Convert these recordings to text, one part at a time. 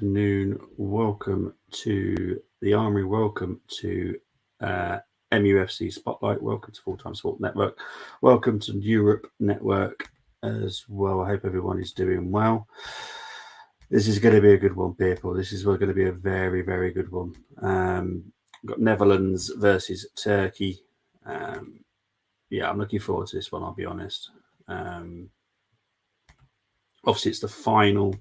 afternoon. Welcome to the Armory. Welcome to MUFC Spotlight. Welcome to Full Time Sport Network. Welcome to Europe Network as well. I hope everyone is doing well. This is going to be a good one, people. This is going to be a very, very good one. Got Netherlands versus Turkey. Yeah, I'm looking forward to this one, I'll be honest. Obviously, it's the final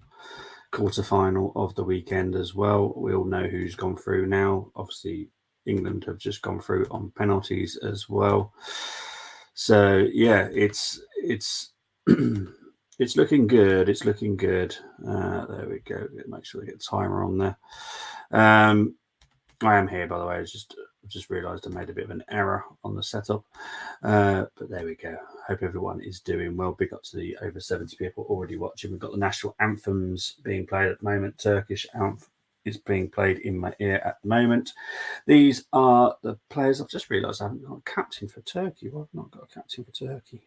quarter-final of the weekend as well. We all know who's gone through now. Obviously, England have just gone through on penalties as well. So yeah, it's it's looking good. It's looking good. There we go. Make sure we get the timer on there. I am here, by the way. I just realised I made a bit of an error on the setup. But there we go. Hope everyone is doing well. Big up to the over 70 people already watching. We've got the national anthems being played at the moment. Turkish anthem is being played in my ear at the moment. These are the players. I've just realised I haven't got a captain for Turkey. Well, I've not got a captain for Turkey.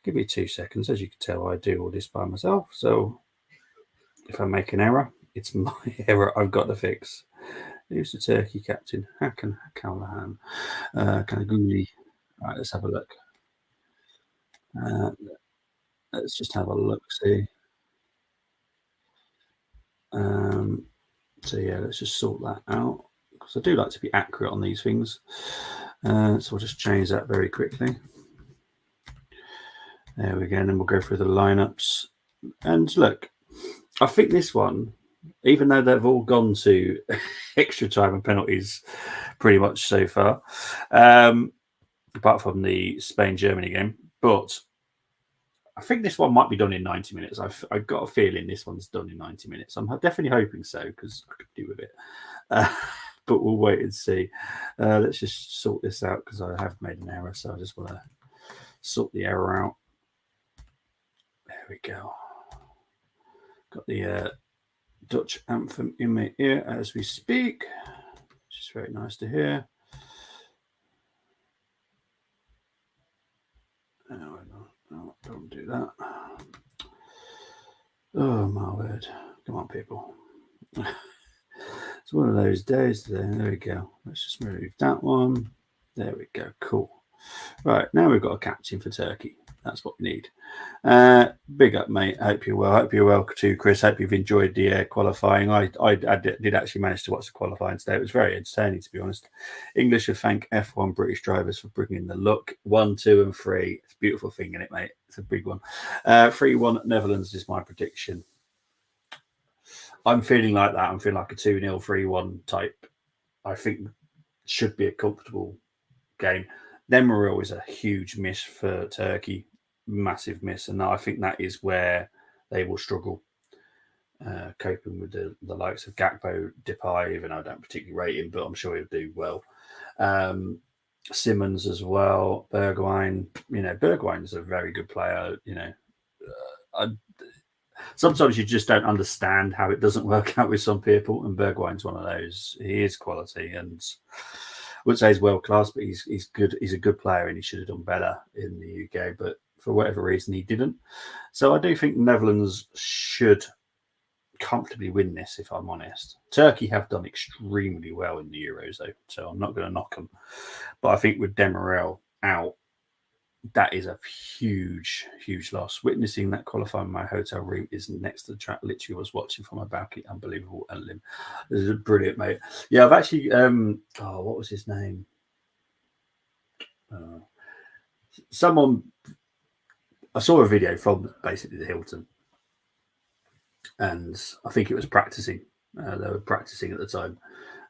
Give me 2 seconds. As you can tell, I do all this by myself. So if I make an error, it's my error I've got to fix. Who's the Turkey captain? Hakan Kalhan. Kanaguli. Right, let's have a look. Let's just have a look, see. So yeah, let's just sort that out, because I do like to be accurate on these things. So we'll just change that very quickly. There we go, and then we'll go through the lineups. And look, I think this one, even though they've all gone to extra time and penalties pretty much so far, apart from the Spain-Germany game, but I think this one might be done in 90 minutes. I've got a feeling this one's done in 90 minutes. I'm definitely hoping so, because I could do with it. But we'll wait and see. Let's just sort this out, because I have made an error, so I just want to sort the error out. There we go. Got the Dutch anthem in my ear as we speak, which is very nice to hear. No, don't do that. Oh my word. Come on, people. It's one of those days today. There we go. Let's just move that one. There we go. Cool. Right, now we've got a captain for Turkey. That's what we need. Big up, mate. Hope you're well. Hope you're well too, Chris. Hope you've enjoyed the qualifying. I did actually manage to watch the qualifying today. It was very entertaining, to be honest. English should thank F1 British drivers for bringing the look. 1, 2, and 3. It's a beautiful thing, isn't it, mate? It's a big one. 3-1 Netherlands is my prediction. I'm feeling like that. I'm feeling like a 2-0, 3-1 type. I think should be a comfortable game. Demirel is a huge miss for Turkey, massive miss, and I think that is where they will struggle coping with the likes of Gakpo, Depay. Even I don't particularly rate him, but I'm sure he'll do well. Simmons as well, Bergwijn. Bergwijn is a very good player. Sometimes you just don't understand how it doesn't work out with some people, and Bergwijn's one of those. He is quality, and I would say he's world class, but he's good. He's a good player, and he should have done better in the UK. But for whatever reason, he didn't. So I do think Netherlands should comfortably win this, if I'm honest. Turkey have done extremely well in the Euros, though, so I'm not going to knock them. But I think with Demirel out, that is a huge, huge loss. Witnessing that qualifying in my hotel room is next to the track. Literally was watching from my balcony. Unbelievable. This is brilliant, mate. Yeah, I've actually, what was his name? Someone, I saw a video from basically the Hilton, and I think it was practicing. They were practicing at the time.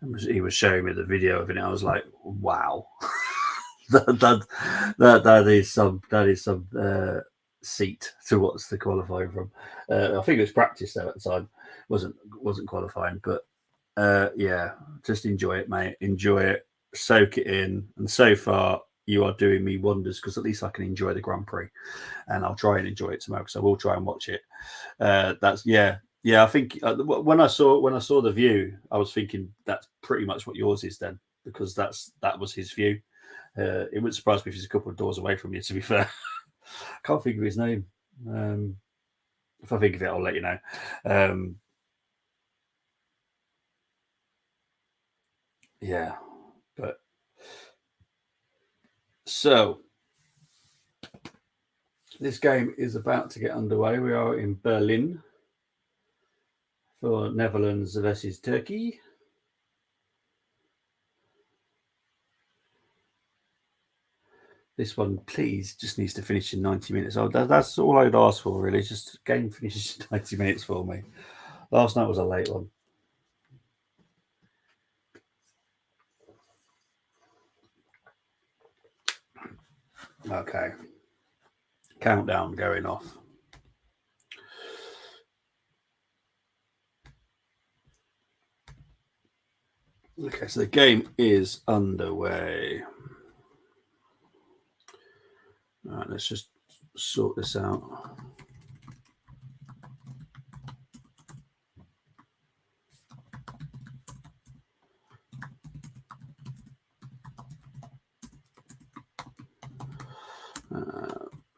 And he was showing me the video of it, and I was like, wow. that is some seat to watch the qualifying from. I think it was practice though at the time, wasn't qualifying, but yeah, just enjoy it, mate. Enjoy it, soak it in, and so far you are doing me wonders, because at least I can enjoy the Grand Prix, and I'll try and enjoy it tomorrow, because I will try and watch it. That's yeah. I think when I saw the view, I was thinking that's pretty much what yours is then, because that was his view. It wouldn't surprise me if he's a couple of doors away from you, to be fair. I can't think of his name. If I think of it, I'll let you know. Yeah, but so this game is about to get underway. We are in Berlin for Netherlands versus Turkey. This one, please, just needs to finish in 90 minutes. Oh, that's all I'd ask for, really. Just the game finishes in 90 minutes for me. Last night was a late one. Okay. Countdown going off. Okay, so the game is underway. All right, let's just sort this out.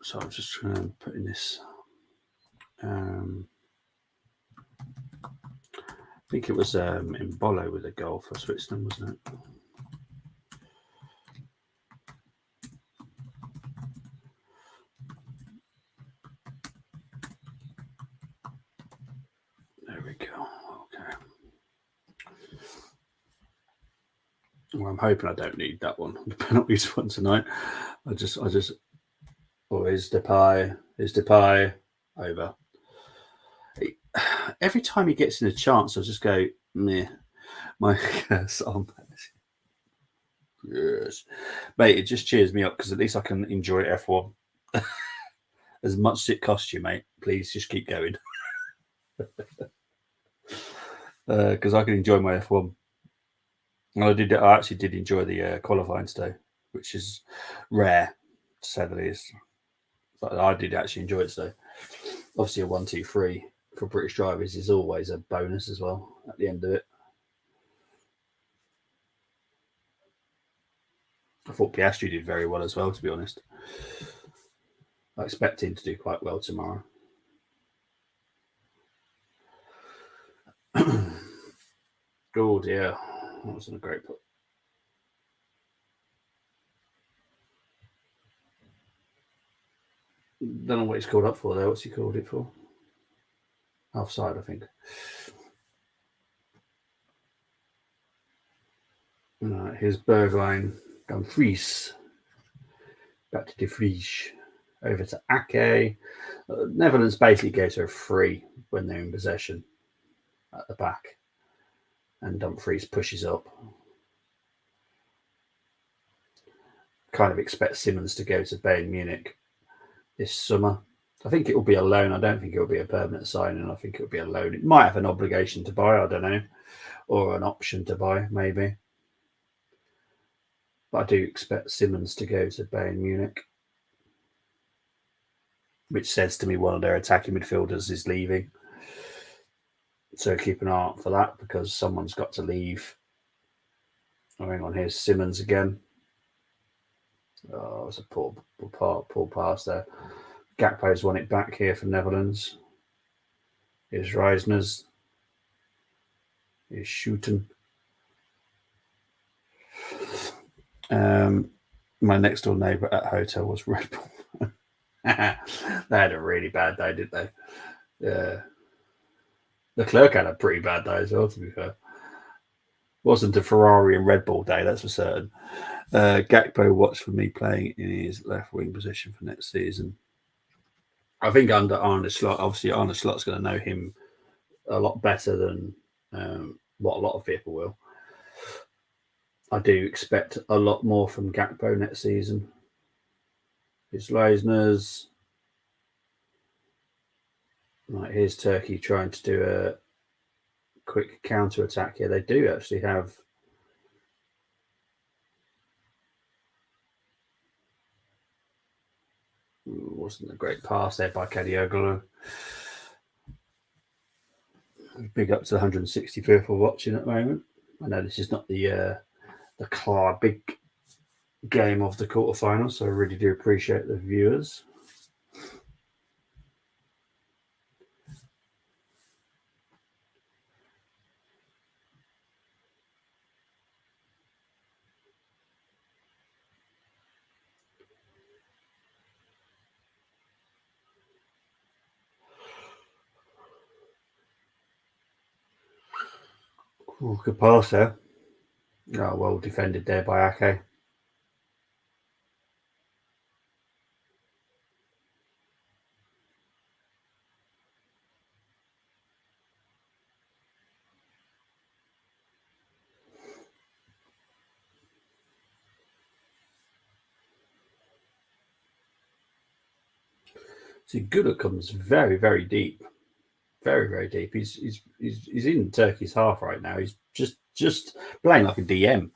So I'm just trying to put in this. I think it was in Bolo with a goal for Switzerland, wasn't it? There we go. Okay. Well, I'm hoping I don't need that one. The penalties one tonight. I just. Oh, is Depay over? Every time he gets in a chance, I just go, meh. My curse on. Yes, mate. It just cheers me up because at least I can enjoy F1 as much as it costs you, mate. Please just keep going because I can enjoy my F1. And I actually did enjoy the qualifying today, which is rare to say the least. But I did actually enjoy it today. Obviously, a 1-2-3 for British drivers is always a bonus as well at the end of it. I thought Piastri did very well as well, to be honest. I expect him to do quite well tomorrow. Oh dear, that wasn't a great put. Don't know what he's called up for though. What's he called it for? Offside, I think. Here's Bergwijn, Dumfries, back to De Vries, over to Ake. Netherlands basically go to a free when they're in possession at the back, and Dumfries pushes up. Kind of expect Simmons to go to Bayern Munich this summer. I think it will be a loan. I don't think it will be a permanent signing. I think it will be a loan. It might have an obligation to buy, I don't know, or an option to buy, maybe. But I do expect Simmons to go to Bayern Munich, which says to me one of their attacking midfielders is leaving. So keep an eye out for that because someone's got to leave. Oh, hang on, here's Simmons again. Oh, it's a poor pass there. Gakpo's won it back here for Netherlands. Here's Reisner's. Here's Shooten. My next door neighbour at hotel was Red Bull. They had a really bad day, didn't they? Yeah. The clerk had a pretty bad day as well, to be fair. Wasn't a Ferrari and Red Bull day, that's for certain. Gakpo watched for me playing in his left wing position for next season. I think under Arne Slot, obviously Arne Slot's going to know him a lot better than what a lot of people will. I do expect a lot more from Gakpo next season. His Leisner's. Right, here's Turkey trying to do a quick counter attack here. They do actually have. Wasn't a great pass there by Kadioglu. Big up to the 160 people watching at the moment. I know this is not the big game of the quarterfinals, so I really do appreciate the viewers. Oh, good pass there. Oh, well defended there by Ake. See, Gula comes very, very deep. Very, very deep. He's in Turkey's half right now. He's just playing like a DM,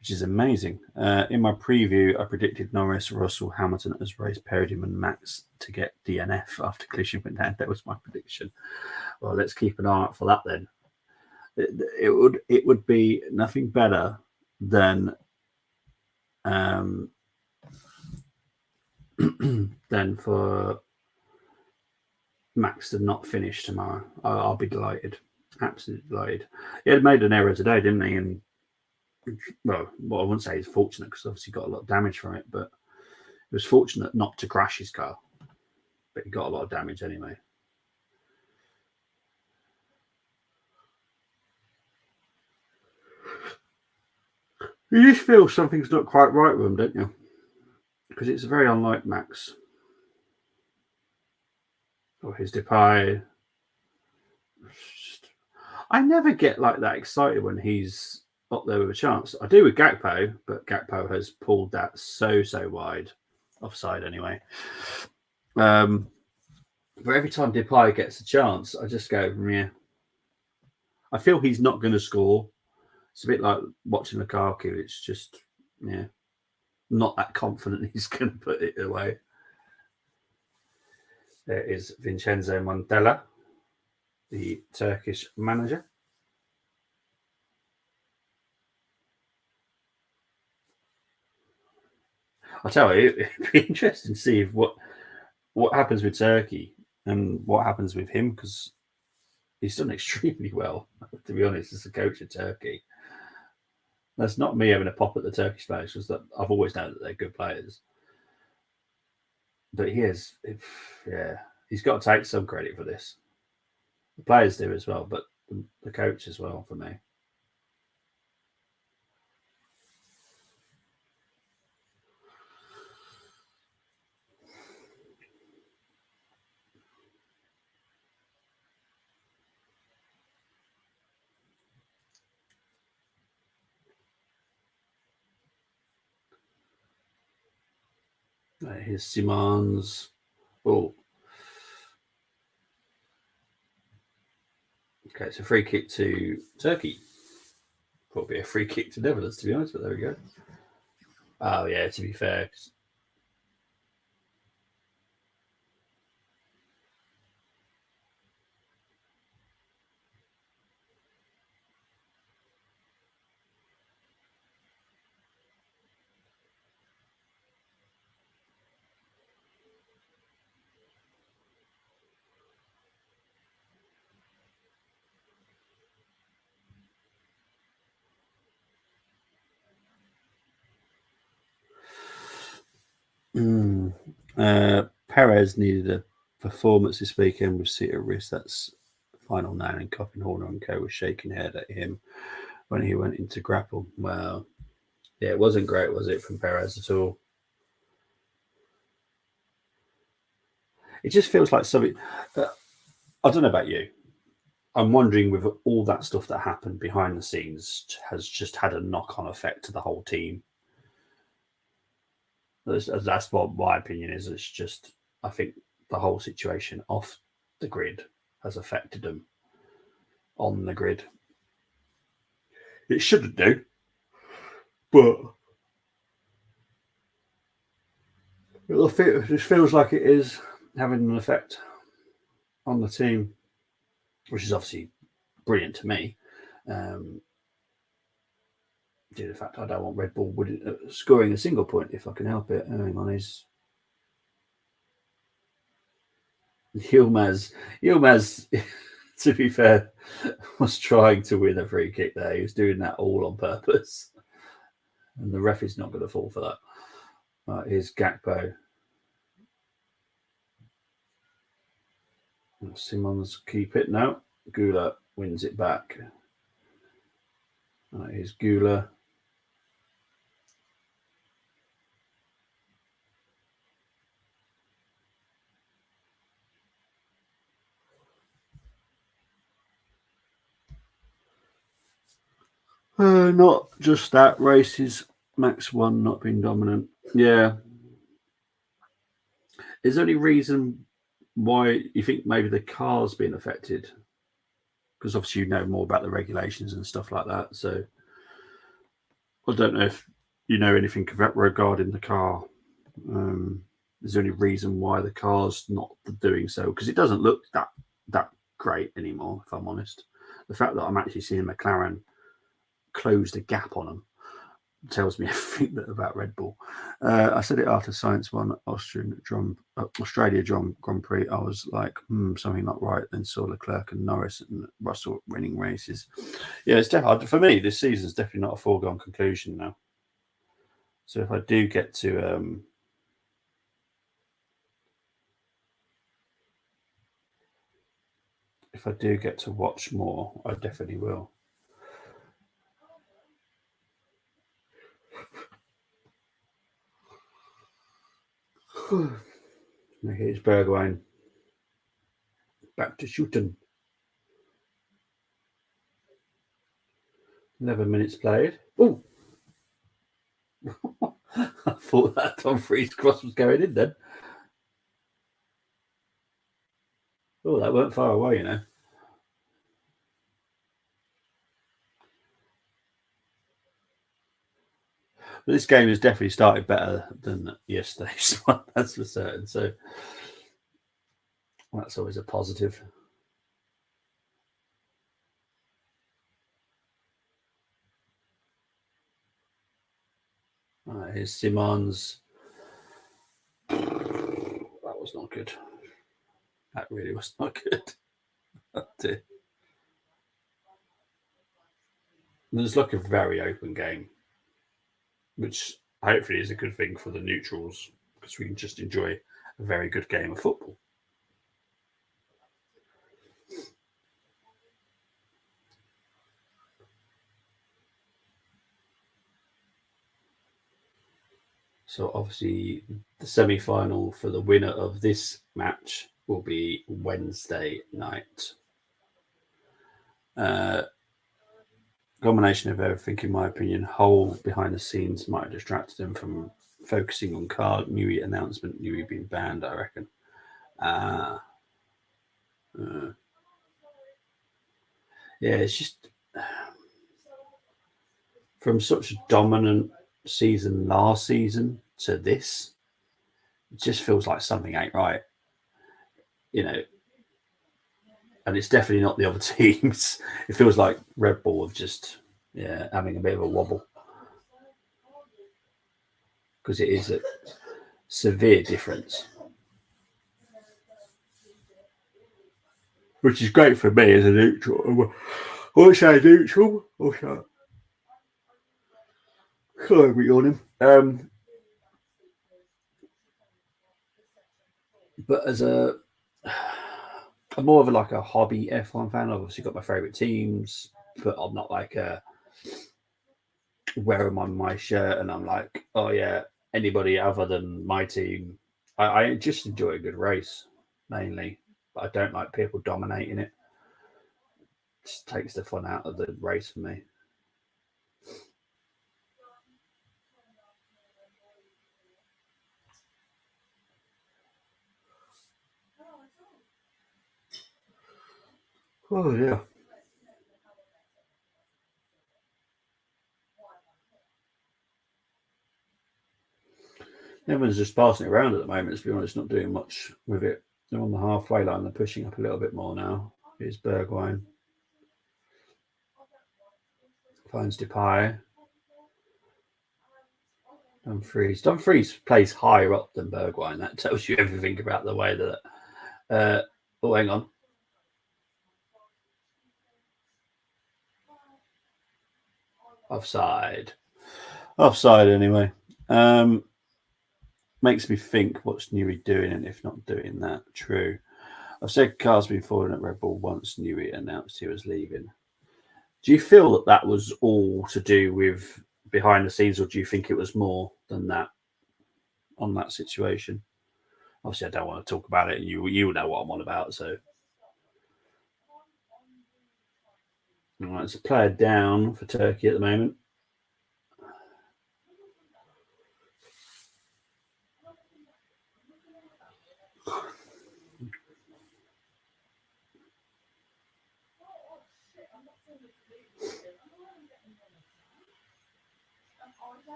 which is amazing. In my preview, I predicted Norris, Russell, Hamilton as race paired him and Max to get DNF after collision went down. That was my prediction. Well, let's keep an eye out for that then. It would be nothing better than than for Max to not finish tomorrow. I'll be delighted, absolutely delighted. He had made an error today, didn't he? And well, I wouldn't say he's fortunate because obviously got a lot of damage from it, but he was fortunate not to crash his car. But he got a lot of damage anyway. You just feel something's not quite right with him, don't you? Because it's very unlike Max or his Depay. I never get like that excited when he's up there with a chance. I do with Gakpo, but Gakpo has pulled that so wide, offside anyway. But every time Depay gets a chance, I just go, yeah. I feel he's not going to score. It's a bit like watching Lukaku. It's just, yeah, not that confident he's going to put it away. There is Vincenzo Montella, the Turkish manager. I'll tell you, it'd be interesting to see if what happens with Turkey and what happens with him because he's done extremely well, to be honest, as a coach of Turkey. That's not me having a pop at the Turkish players because I've always known that they're good players. But he is, yeah, he's got to take some credit for this. The players do as well, but the coach as well for me. Here's Simons. Oh, okay, it's a free kick to Turkey. Probably a free kick to Netherlands, to be honest, but there we go. Oh, yeah, to be fair. Perez needed a performance this weekend with Cita wrist. That's final nail, and Coffin Horner and Co was shaking head at him when he went into grapple. Well, yeah, it wasn't great, was it, from Perez at all? It just feels like something. I don't know about you. I'm wondering with all that stuff that happened behind the scenes has just had a knock on effect to the whole team. That's what my opinion is. It's just, I think the whole situation off the grid has affected them on the grid. It shouldn't do, but it just feels like it is having an effect on the team, which is obviously brilliant to me. Due to the fact I don't want Red Bull scoring a single point if I can help it. Hang on, is Yilmaz, to be fair, was trying to win a free kick there. He was doing that all on purpose. And the ref is not going to fall for that. Right, here's Gakpo. Simons keep it now. Gula wins it back. Here's Gula. Not just that, races. Max 1 not being dominant. Yeah. Is there any reason why you think maybe the car's been affected? Because obviously you know more about the regulations and stuff like that. So I don't know if you know anything regarding the car. Is there any reason why the car's not doing so? Because it doesn't look that great anymore, if I'm honest. The fact that I'm actually seeing McLaren close the gap on them tells me everything about Red Bull. I said it after Science won Australia Grand Prix. I was like, something not right. Then saw Leclerc and Norris and Russell winning races. Yeah, it's definitely for me. This season's definitely not a foregone conclusion now. So if I do get to watch more, I definitely will. Here's Bergwijn. Back to shooting. 11 minutes played. Oh, I thought that Tom Freeze cross was going in then. Oh, that weren't far away, you know. But this game has definitely started better than yesterday's one, that's for certain. So that's always a positive. Here's Simons. That was not good. That really was not good. It was like a very open game, which hopefully is a good thing for the neutrals because we can just enjoy a very good game of football. So obviously the semi-final for the winner of this match will be Wednesday night. Combination of everything, in my opinion. Whole behind the scenes might have distracted them from focusing on Newey announcement, Newey being banned, I reckon. Yeah, it's just from such a dominant season last season to this, it just feels like something ain't right, you know. And it's definitely not the other teams. It feels like Red Bull have just having a bit of a wobble because it is a severe difference, which is great for me as a neutral. Or say neutral, or say sorry, yawning. But as I'm more of like a hobby F1 fan. I've obviously got my favourite teams, but I'm not like wear them on my shirt and I'm like, oh yeah, anybody other than my team. I just enjoy a good race mainly, but I don't like people dominating it. It just takes the fun out of the race for me. Oh yeah. Everyone's just passing it around at the moment, to be honest, not doing much with it. They're on the halfway line, they're pushing up a little bit more now. Here's Bergwijn. Finds Depay. Dumfries plays higher up than Bergwijn. That tells you everything about the way that. Oh, hang on. Offside. Offside, anyway. Makes me think what's Newey doing, and if not doing that, true. I've said cars been falling at Red Bull once Newey announced he was leaving. Do you feel that that was all to do with behind the scenes, or do you think it was more than that on that situation? Obviously, I don't want to talk about it. You know what I'm on about. So, all right, it's a player down for Turkey at the moment.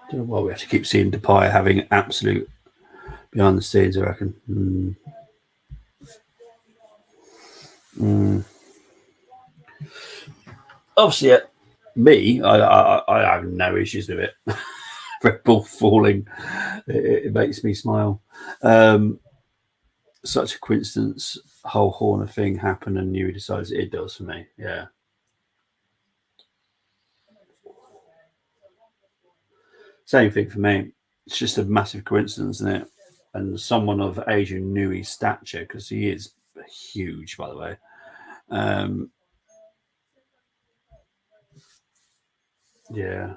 Don't know why we have to keep seeing Depay having absolute behind the scenes, I reckon. Obviously, me, I have no issues with it. Red Bull falling, it makes me smile. Such a coincidence, whole Horner thing happened, and Newey decides it does for me. Yeah. Same thing for me. It's just a massive coincidence, isn't it? And someone of Adrian Newey's stature, because he is huge, by the way. Yeah.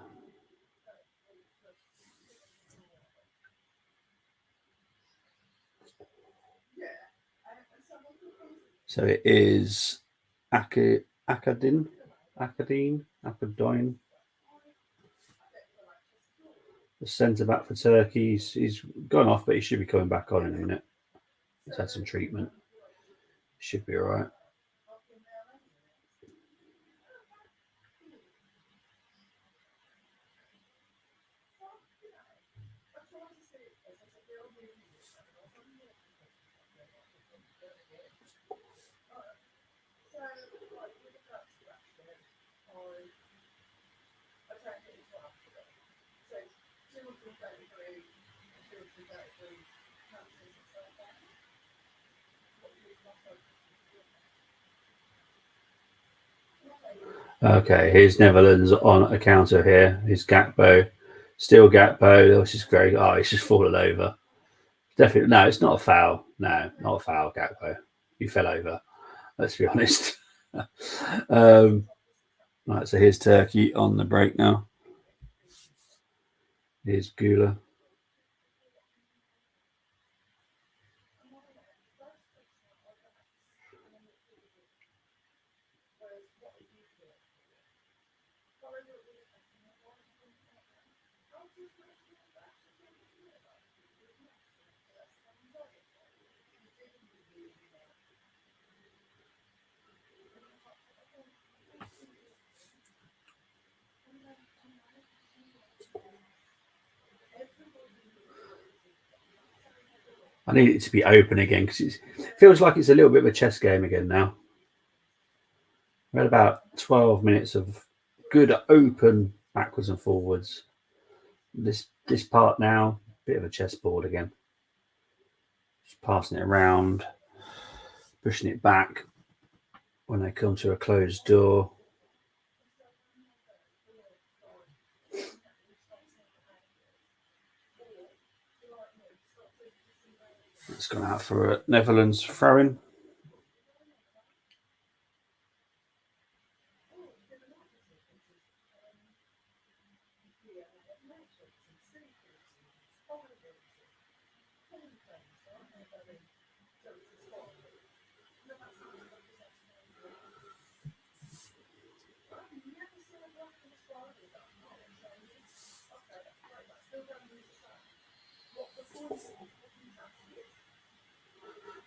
So it is Akadin, the centre back for Turkey. He's gone off, but he should be coming back on in a minute. He's had some treatment. Should be all right. Okay, here's Netherlands on a counter here. Here's Gakpo. Still Gakpo. Which is great. Oh, he's just fallen over. Definitely. No, it's not a foul. No, not a foul, Gakpo. You fell over. Let's be honest. Right, so here's Turkey on the break now. Here's Gula. I need it to be open again because it feels like it's a little bit of a chess game again now. We had about 12 minutes of good open backwards and forwards. This part now, bit of a chessboard again. Just passing it around, pushing it back when they come to a closed door. It's gone out for a Netherlands throw-in.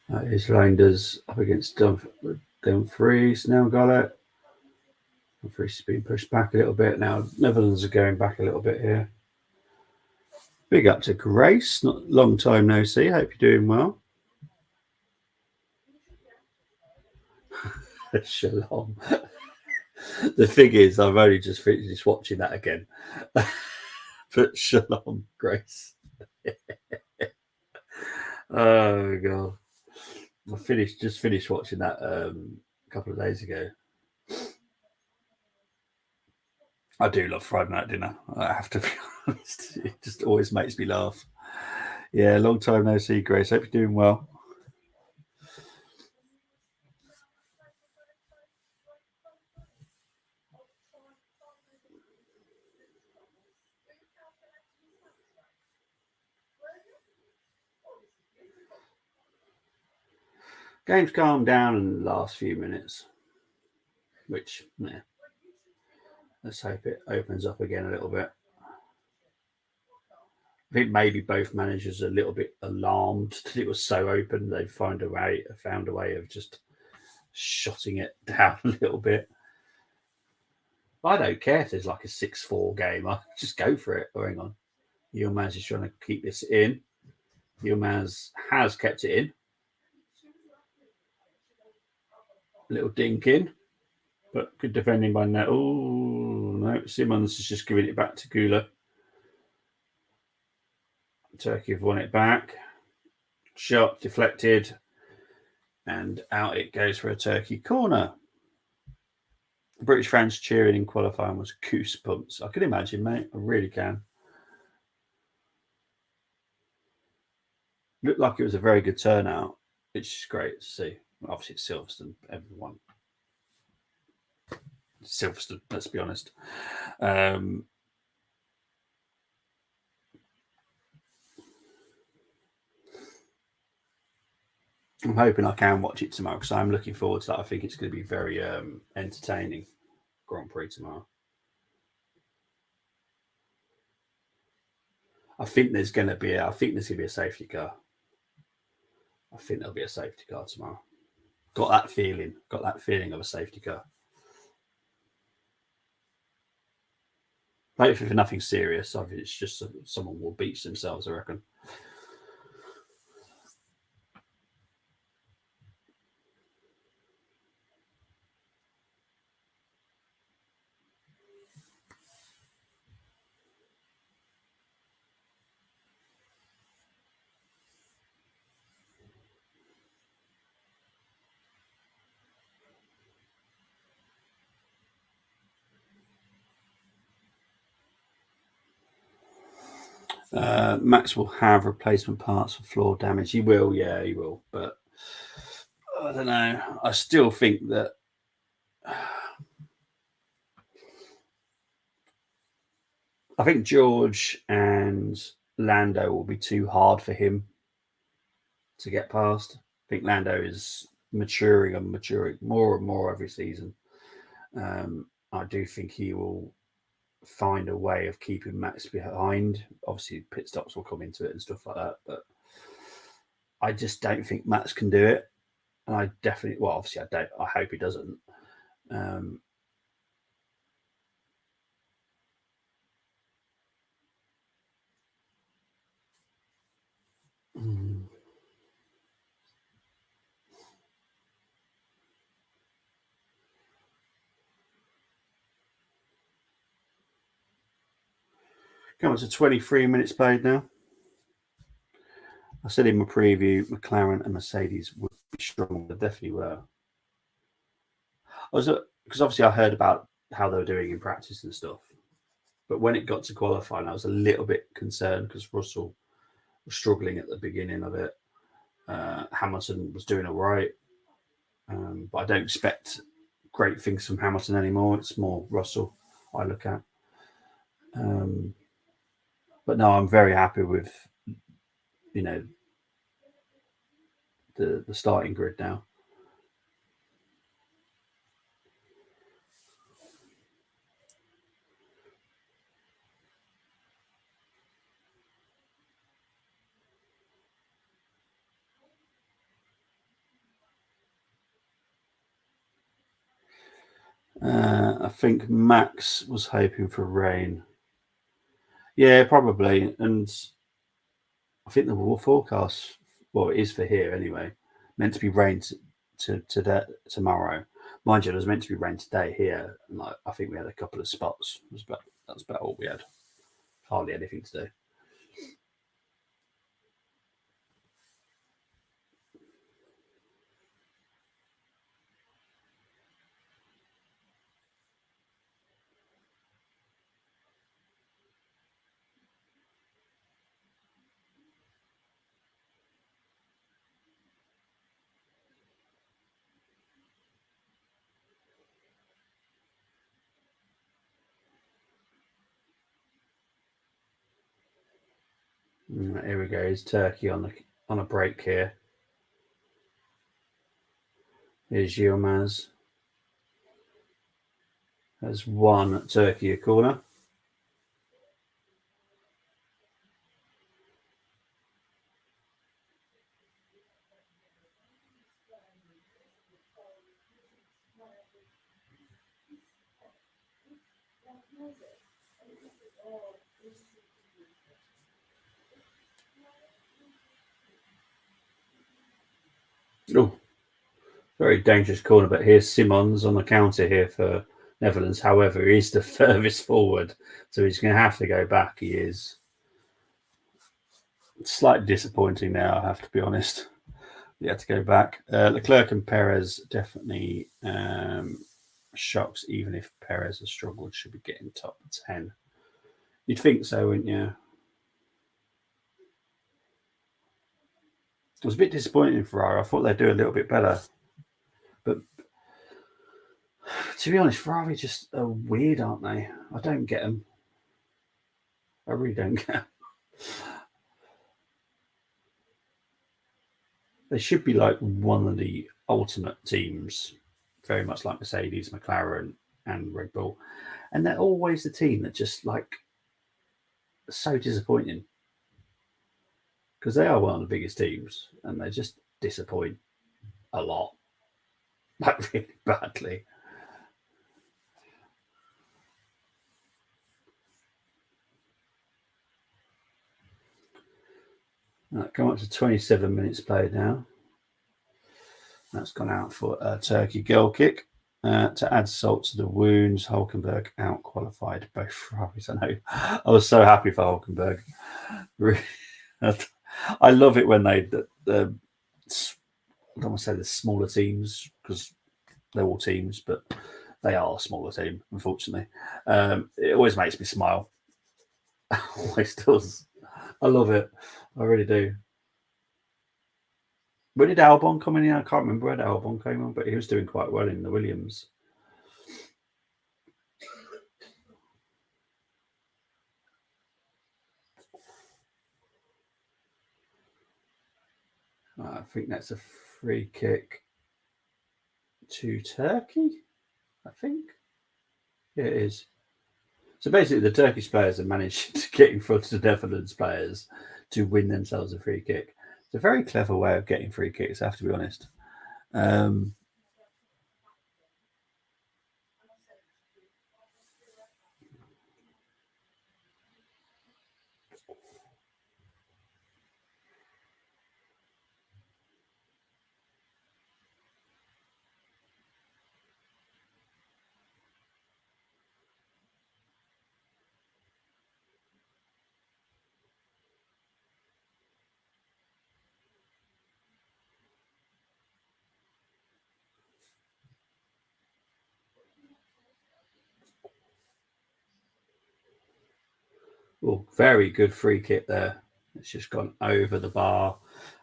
That is Reinders up against Dumfries. Now got it. Dumfries has been pushed back a little bit. Now Netherlands are going back a little bit here. Big up to Grace. Not long time no see. Hope you're doing well. Shalom. The thing is, I've only just finished watching that again. But shalom, Grace. Oh god. Just finished watching that a couple of days ago. I do love Friday night dinner. I have to be honest. It just always makes me laugh. Yeah, long time no see, Grace. Hope you're doing well. Game's calmed down in the last few minutes, which, yeah, let's hope it opens up again a little bit. I think maybe both managers are a little bit alarmed that it was so open. They found a way of just shutting it down a little bit. I don't care if there's like a 6-4 game. I just go for it. Oh, hang on. Yilmaz is trying to keep this in. Yilmaz has kept it in. A little dink in, but good defending by Net. Oh, no. Simmons is just giving it back to Gula. Turkey have won it back. Shot deflected. And out it goes for a Turkey corner. British fans cheering in qualifying was goosebumps. I can imagine, mate. I really can. Looked like it was a very good turnout, which is great to see. Obviously, it's Silverstone. Everyone. Silverstone, let's be honest. I'm hoping I can watch it tomorrow because I'm looking forward to that. I think it's going to be very entertaining Grand Prix tomorrow. I think there's going to be a safety car. I think there'll be a safety car tomorrow. Got that feeling of a safety car. Hopefully for nothing serious. I think it's just someone will beach themselves, I reckon. Max will have replacement parts for floor damage. He will, yeah, he will. But I don't know. I still think that I think George and Lando will be too hard for him to get past. I think Lando is maturing more and more every season. I do think he will find a way of keeping Max behind. Obviously, pit stops will come into it and stuff like that, but I just don't think Max can do it. And I definitely, well, obviously, I don't. I hope he doesn't. Um, Come on to 23 minutes played now. I said in my preview, McLaren and Mercedes would be strong. They definitely were. Because obviously I heard about how they were doing in practice and stuff. But when it got to qualifying, I was a little bit concerned because Russell was struggling at the beginning of it. Hamilton was doing all right. But I don't expect great things from Hamilton anymore. It's more Russell I look at. But no, I'm very happy with, the starting grid now. I think Max was hoping for rain. Yeah, probably. And I think the forecast, well, it is for here anyway, meant to be rain today, tomorrow. Mind you, it was meant to be rain today here. And I think we had a couple of spots. That's about all we had. Hardly anything to do. Here we go. Is Turkey on a break here? Here's Yilmaz. Has won Turkey a corner. Oh, very dangerous corner, but here's Simons on the counter here for Netherlands. However, he's the furthest forward, so he's going to have to go back. He is. It's slightly disappointing now, I have to be honest. He had to go back. Leclerc and Perez definitely shocks, even if Perez has struggled, should be getting top 10. You'd think so, wouldn't you? It was a bit disappointing for Ferrari. I thought they'd do a little bit better. But to be honest, Ferrari just are weird, aren't they? I don't get them. I really don't get them. They should be like one of the ultimate teams, very much like Mercedes, McLaren, and Red Bull. And they're always the team that just like so disappointing because they are one of the biggest teams and they just disappoint a lot, like really badly. Come up to 27 minutes played now. That's gone out for a Turkey goal kick. To add salt to the wounds, Hulkenberg out qualified both Ferraris. I know. I was so happy for Hulkenberg. I love it when they I don't want to say the smaller teams because they're all teams, but they are a smaller team, unfortunately. It always makes me smile. Always does. I love it. I really do. When did Albon come in? I can't remember when Albon came on, but he was doing quite well in the Williams. I think that's a free kick to Turkey. I think. Yeah, it is. So basically, the Turkish players have managed to get in front of the Netherlands players to win themselves a free kick. It's a very clever way of getting free kicks, I have to be honest. Well, very good free kick there. It's just gone over the bar,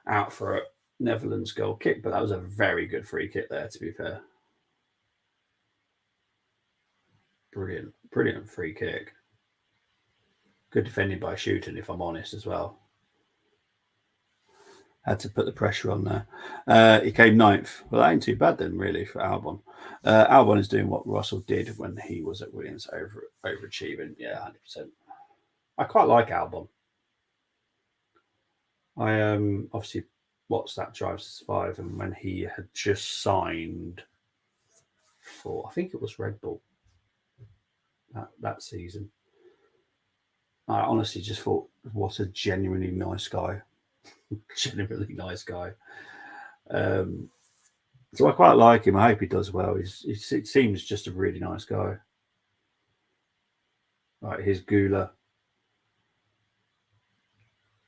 out for a Netherlands goal kick, but that was a very good free kick there, to be fair. Brilliant, brilliant free kick. Good defending by Shooting, if I'm honest, as well. Had to put the pressure on there. He came ninth. Well, that ain't too bad then, really, for Albon. Albon is doing what Russell did when he was at Williams, overachieving. Yeah, 100%. I quite like Albon. I obviously watched that Drive to Survive, and when he had just signed for, I think it was Red Bull that season. I honestly just thought, what a genuinely nice guy. Genuinely nice guy. So I quite like him. I hope he does well. It seems just a really nice guy. Right, here's Gula.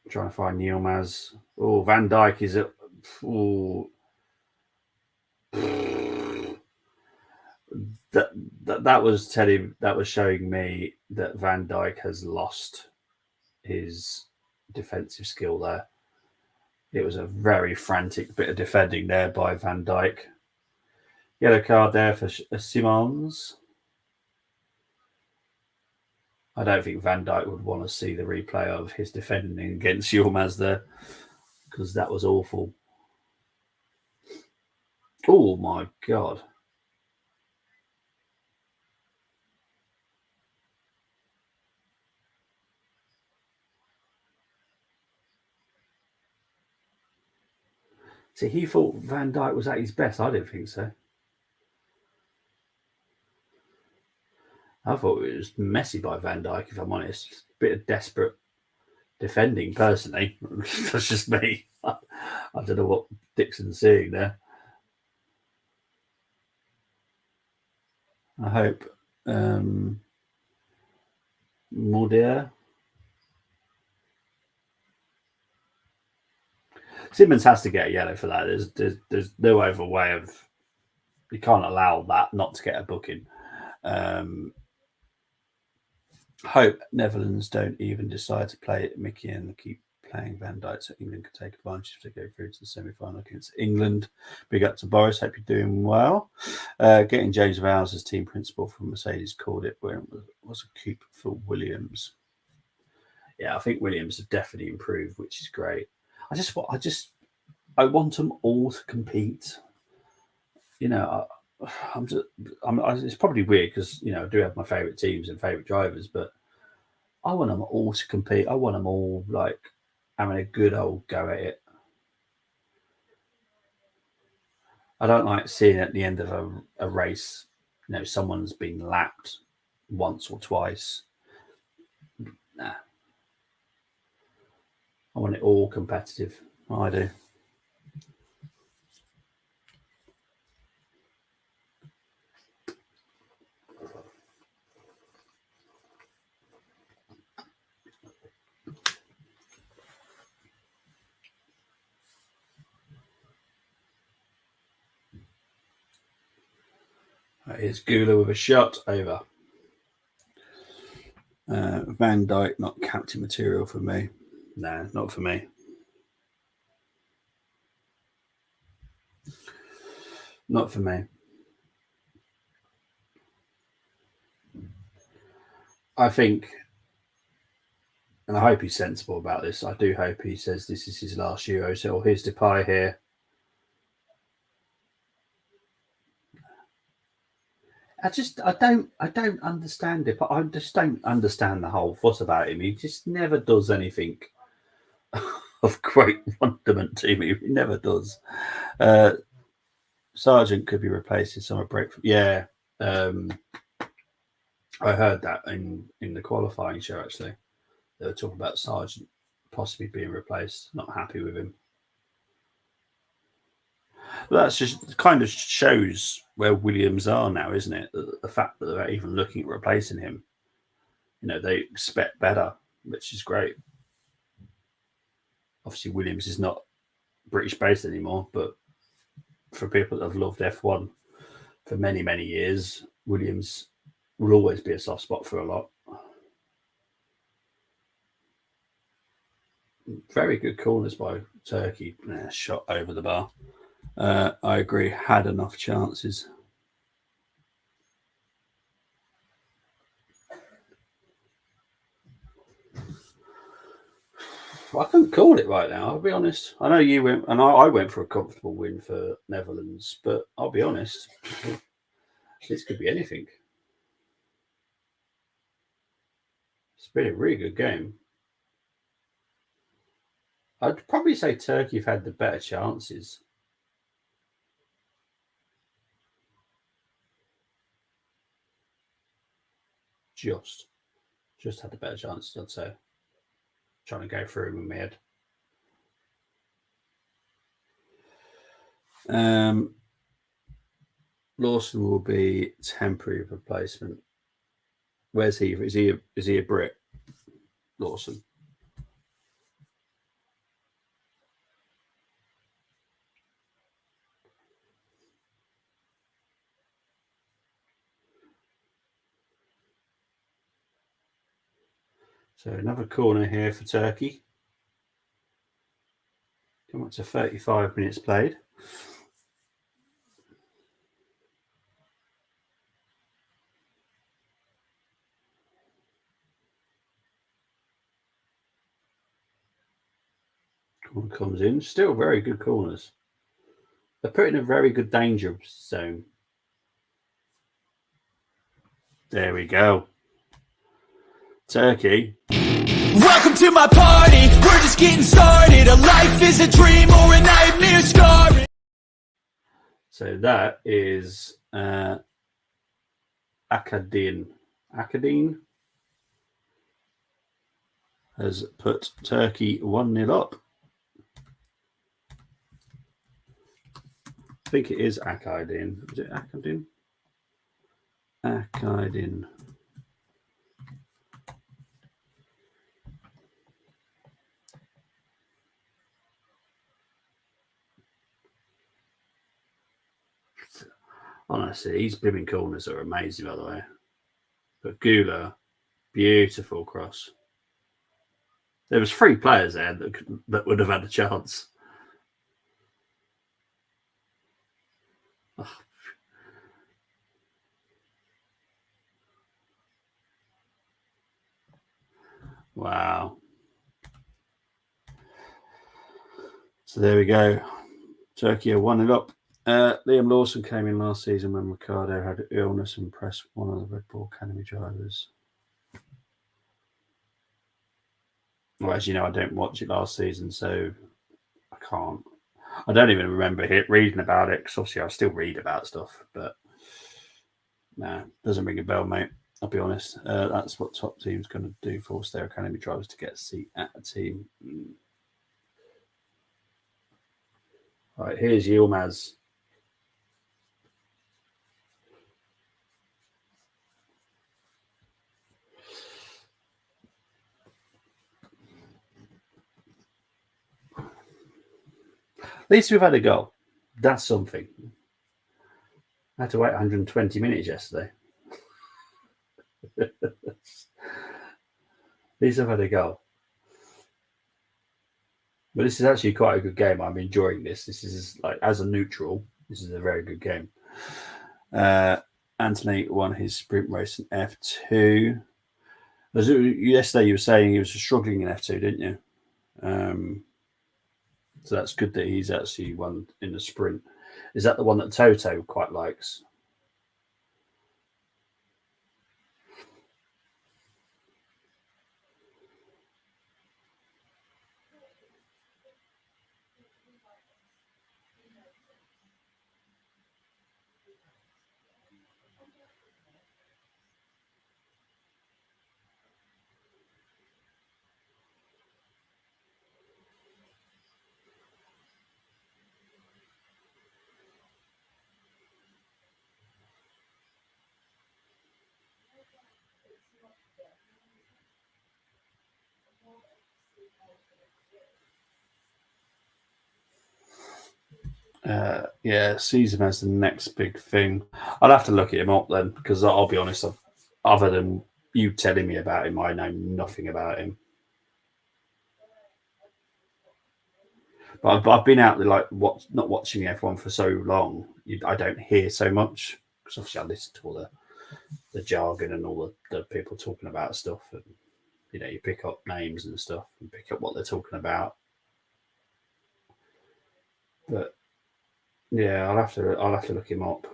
Trying to find Yilmaz. Oh, Van Dijk is at. Oh. That was showing me that Van Dijk has lost his defensive skill there. It was a very frantic bit of defending there by Van Dijk. Yellow card there for Simons. I don't think Van Dijk would want to see the replay of his defending against Yilmaz there because that was awful. Oh my God. See, he thought Van Dijk was at his best. I didn't think so. I thought it was messy by Van Dijk, if I'm honest. Bit of desperate defending, personally. That's just me. I don't know what Dixon's seeing there. I hope Mordier. Simmons has to get a yellow for that. There's no other way of. You can't allow that not to get a booking. Hope Netherlands don't even decide to play Mickey and keep playing Van Dijk so England can take advantage if they go through to the semi-final against England. Big up to Boris. Hope you're doing well. Getting James Vowles as team principal from Mercedes called it where it was a coup for Williams. Yeah, I think Williams have definitely improved, which is great. I want them all to compete. You know, it's probably weird because I do have my favourite teams and favourite drivers, but I want them all to compete. I want them all like having a good old go at it. I don't like seeing at the end of a race, someone's been lapped once or twice. Nah, I want it all competitive. I do. Here's Gula with a shot over. Van Dijk, not captain material for me. No, not for me. Not for me. I think, and I hope he's sensible about this. I do hope he says this is his last Euro. So here's Depay here. I don't understand it. But I just don't understand the whole fuss about him. He just never does anything of great wonderment to me. He never does. Sargent could be replaced in summer break. Yeah, I heard that in the qualifying show. Actually, they were talking about Sargent possibly being replaced. Not happy with him. But that's just kind of shows where Williams are now, isn't it? The fact that they're even looking at replacing him. They expect better, which is great. Obviously, Williams is not British based anymore, but for people that have loved F1 for many, many years, Williams will always be a soft spot for a lot. Very good corners by Turkey. Shot over the bar. I agree. Had enough chances. I couldn't call it right now. I'll be honest. I know you went, and I went for a comfortable win for Netherlands, but I'll be honest. This could be anything. It's been a really good game. I'd probably say Turkey have had the better chances. Just had the better chances, I'd say. Trying to go through in my head. Lawson will be temporary replacement. Where's he? Is he a Brit? Lawson. So another corner here for Turkey. Come up to 35 minutes played. Corner comes in. Still very good corners. They're put in a very good danger zone. There we go. Turkey. Welcome to my party, we're just getting started. A life is a dream or a nightmare scarring. So that is Akadin. Akadin has put Turkey 1-0 up. I think it is Akadin. Is it Akadin? Akadin. Honestly, these blooming corners are amazing, by the way. But Gula, beautiful cross. There was 3 players there that would have had a chance. Oh. Wow. So there we go. Turkey are 1-0 up. Liam Lawson came in last season when Ricardo had illness and pressed one of the Red Bull Academy drivers. Well, as you know, I don't watch it last season, so I can't. I don't even remember reading about it, because obviously I still read about stuff, but no, doesn't ring a bell, mate. I'll be honest. That's what top teams going to do, force their academy drivers to get a seat at a team. All right, here's Yilmaz. At least we've had a goal. That's something. I had to wait 120 minutes yesterday. At least I've had a goal. But this is actually quite a good game. I'm enjoying this. This is, like, as a neutral, this is a very good game. Anthony won his sprint race in F2. Yesterday you were saying he was struggling in F2, didn't you? So that's good that he's actually won in the sprint. Is that the one that Toto quite likes? Yeah, sees him as the next big thing. I'll have to look at him up then, because I'll be honest, other than you telling me about him, I know nothing about him. But I've been out there, like, not watching F1 for so long. I don't hear so much, because obviously I listen to all the jargon and all the people talking about stuff, and you pick up names and stuff and pick up what they're talking about. But yeah, I'll have to look him up,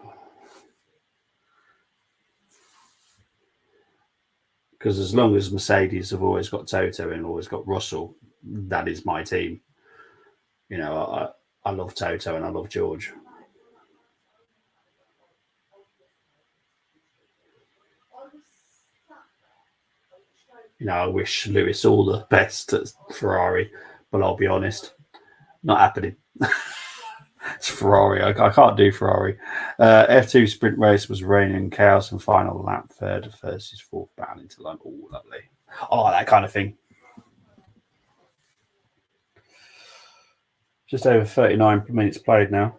because as long as Mercedes have always got Toto and always got Russell, that is my team. I love Toto and I love George. I wish Lewis all the best at Ferrari, but I'll be honest, not happening. It's Ferrari. I can't do Ferrari. F2 sprint race was raining in chaos and final lap, third versus fourth bound into line. Oh, lovely. Oh, that kind of thing. Just over 39 minutes played now.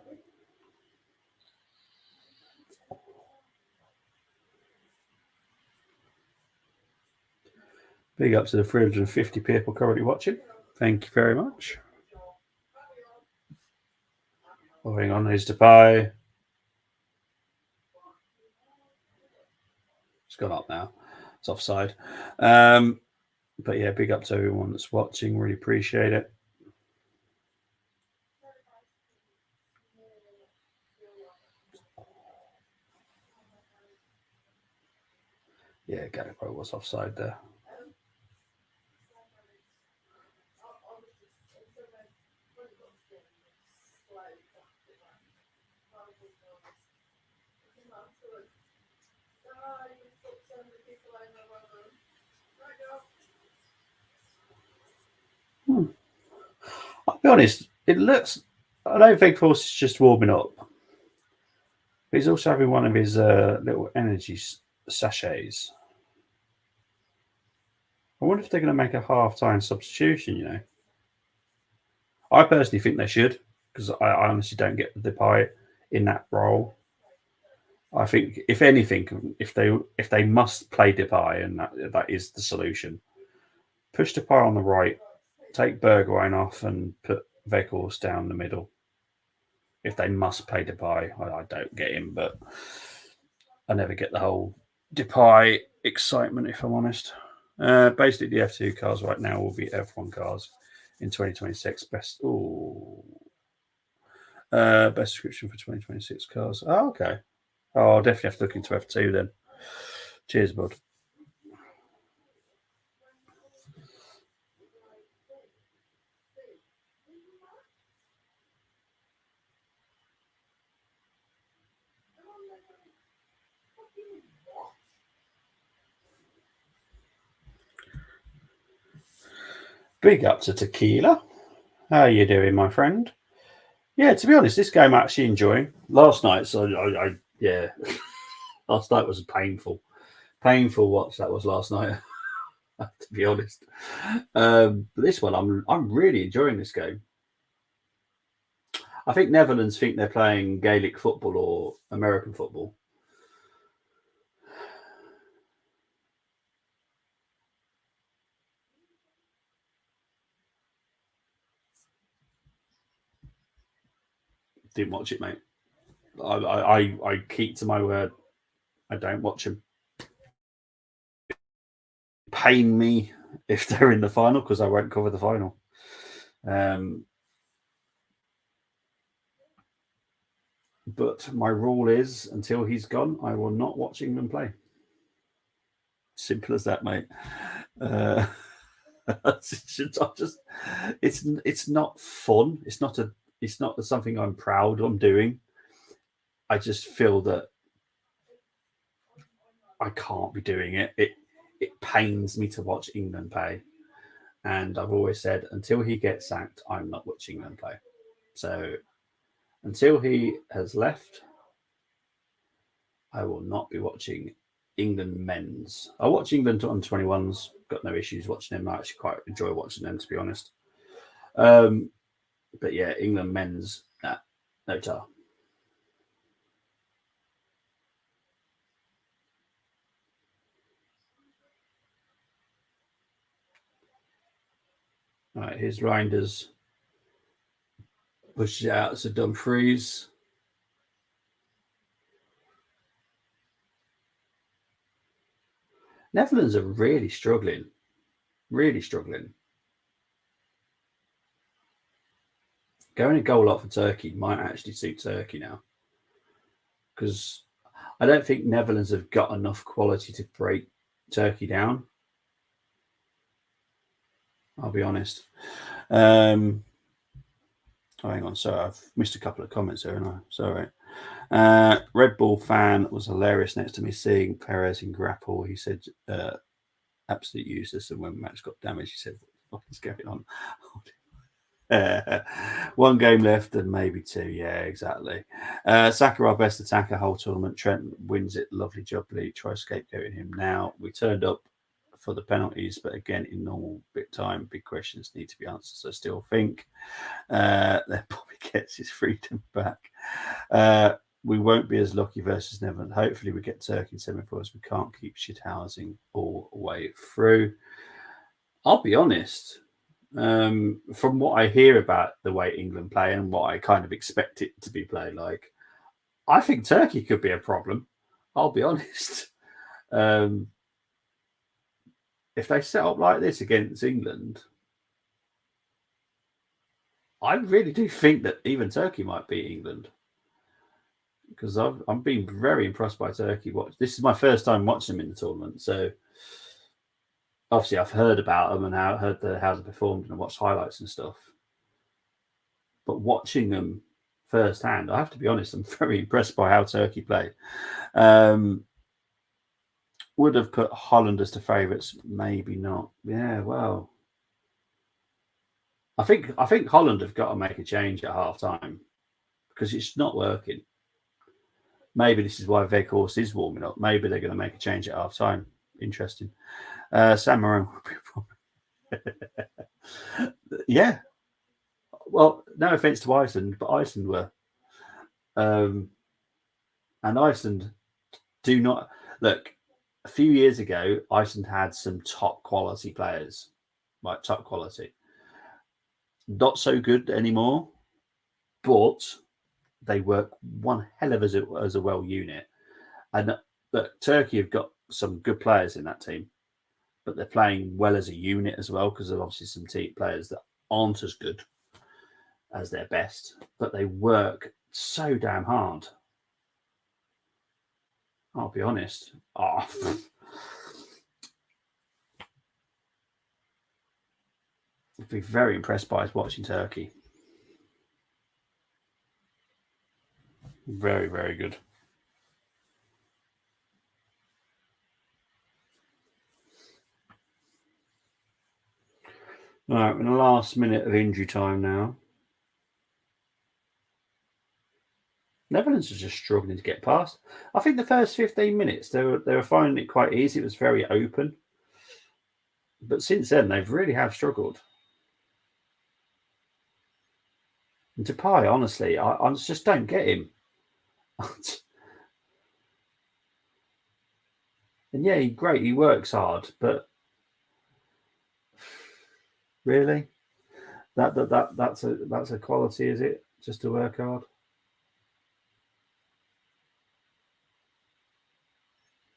Big up to the 350 people currently watching. Thank you very much. Moving on, here's Depay. It's gone up now. It's offside. But yeah, big up to everyone that's watching. Really appreciate it. Yeah, Gakpo was offside there. I'll be honest, it looks. I don't think Force is just warming up. He's also having one of his little energy sachets. I wonder if they're going to make a half-time substitution. I personally think they should, because I honestly don't get Depay in that role. I think, if anything, if they must play Depay, and that is the solution, push Depay on the right, take Bergwijn off, and put Weghorst down the middle. If they must play Depay, I don't get him, but I never get the whole Depay excitement, if I'm honest. Basically, the F2 cars right now will be F1 cars in 2026. Best description for 2026 cars. Oh, okay. Oh, I'll definitely have to look into F2 then. Cheers, bud. Big up to Tequila. How are you doing, my friend? Yeah, to be honest, this game I'm actually enjoying. Last night, yeah, last night was painful watch that was last night. To be honest, but this one I'm really enjoying this game. I think Netherlands think they're playing Gaelic football or American football. Didn't watch it, mate. I keep to my word. I don't watch them. Pain me if they're in the final, because I won't cover the final. But my rule is, until he's gone, I will not watch England play. Simple as that, mate. It's not fun. It's not something I'm proud of doing. I just feel that I can't be doing it. It pains me to watch England play. And I've always said, until he gets sacked, I'm not watching England play. So until he has left, I will not be watching England men's. I watch England on 21s. Got no issues watching them. I actually quite enjoy watching them, to be honest. But yeah, England men's, no tar. All right, here's Reinders. Pushes it out to Dumfries. Netherlands are really struggling. Really struggling. Going a goal up for Turkey might actually suit Turkey now, because I don't think Netherlands have got enough quality to break Turkey down. I'll be honest. Oh, hang on. Sorry, I've missed a couple of comments there, and sorry. Red Bull fan was hilarious next to me seeing Perez in grapple. He said, absolute useless. And when Max got damaged, he said, what the fuck is going on? One game left and maybe two. Yeah, exactly. Saka, our best attacker whole tournament. Trent wins it. Lovely job, Lee. Try scapegoating him now. We turned up for the penalties, but again, in normal bit time, big questions need to be answered. So I still think that Bobby gets his freedom back. We won't be as lucky versus Netherlands. Hopefully, we get Turkey in semi-finals. We can't keep shithousing all the way through. I'll be honest. From what I hear about the way England play and what I kind of expect it to be played like, I think Turkey could be a problem. I'll be honest. If they set up like this against England, I really do think that even Turkey might beat England. because I'm being very impressed by Turkey. This is my first time watching them in the tournament, so obviously I've heard about them and how they performed and watched highlights and stuff. But watching them firsthand, I have to be honest, I'm very impressed by how Turkey played. Would have put Holland as the favourites, maybe not. Yeah, well, I think Holland have got to make a change at half time because it's not working. Maybe this is why Weghorst is warming up. Maybe they're going to make a change at half time. Interesting. San Marino. Yeah. Well, no offense to Iceland, but Iceland were. And Iceland do not look. A few years ago, Iceland had some top quality players, like top quality. Not so good anymore, but they work one hell of as a well unit. And look, Turkey have got some good players in that team, but they're playing well as a unit as well because there's obviously some players that aren't as good as their best, but they work so damn hard. I'll be honest. I'd be very impressed by watching Turkey. Very, very good. All right, in the last minute of injury time now. Netherlands are just struggling to get past. I think the first 15 minutes they were finding it quite easy. It was very open, but since then they've really have struggled. And Depay, honestly, I just don't get him. And yeah, great. He works hard, but really, that's a quality, is it? Just to work hard.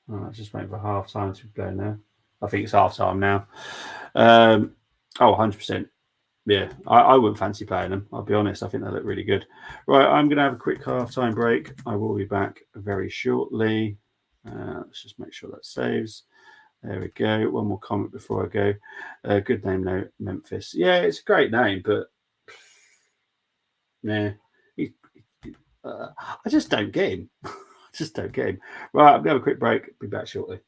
All right, just waiting for half time to be playing now. I think it's half time now. 100%. Yeah, I wouldn't fancy playing them. I'll be honest. I think they look really good. Right, I'm going to have a quick half-time break. I will be back very shortly. Let's just make sure that saves. There we go. One more comment before I go. Good name, though, Memphis. Yeah, it's a great name, but yeah, I just don't get him. Just don't get him. Right, I'm going to have a quick break. Be back shortly.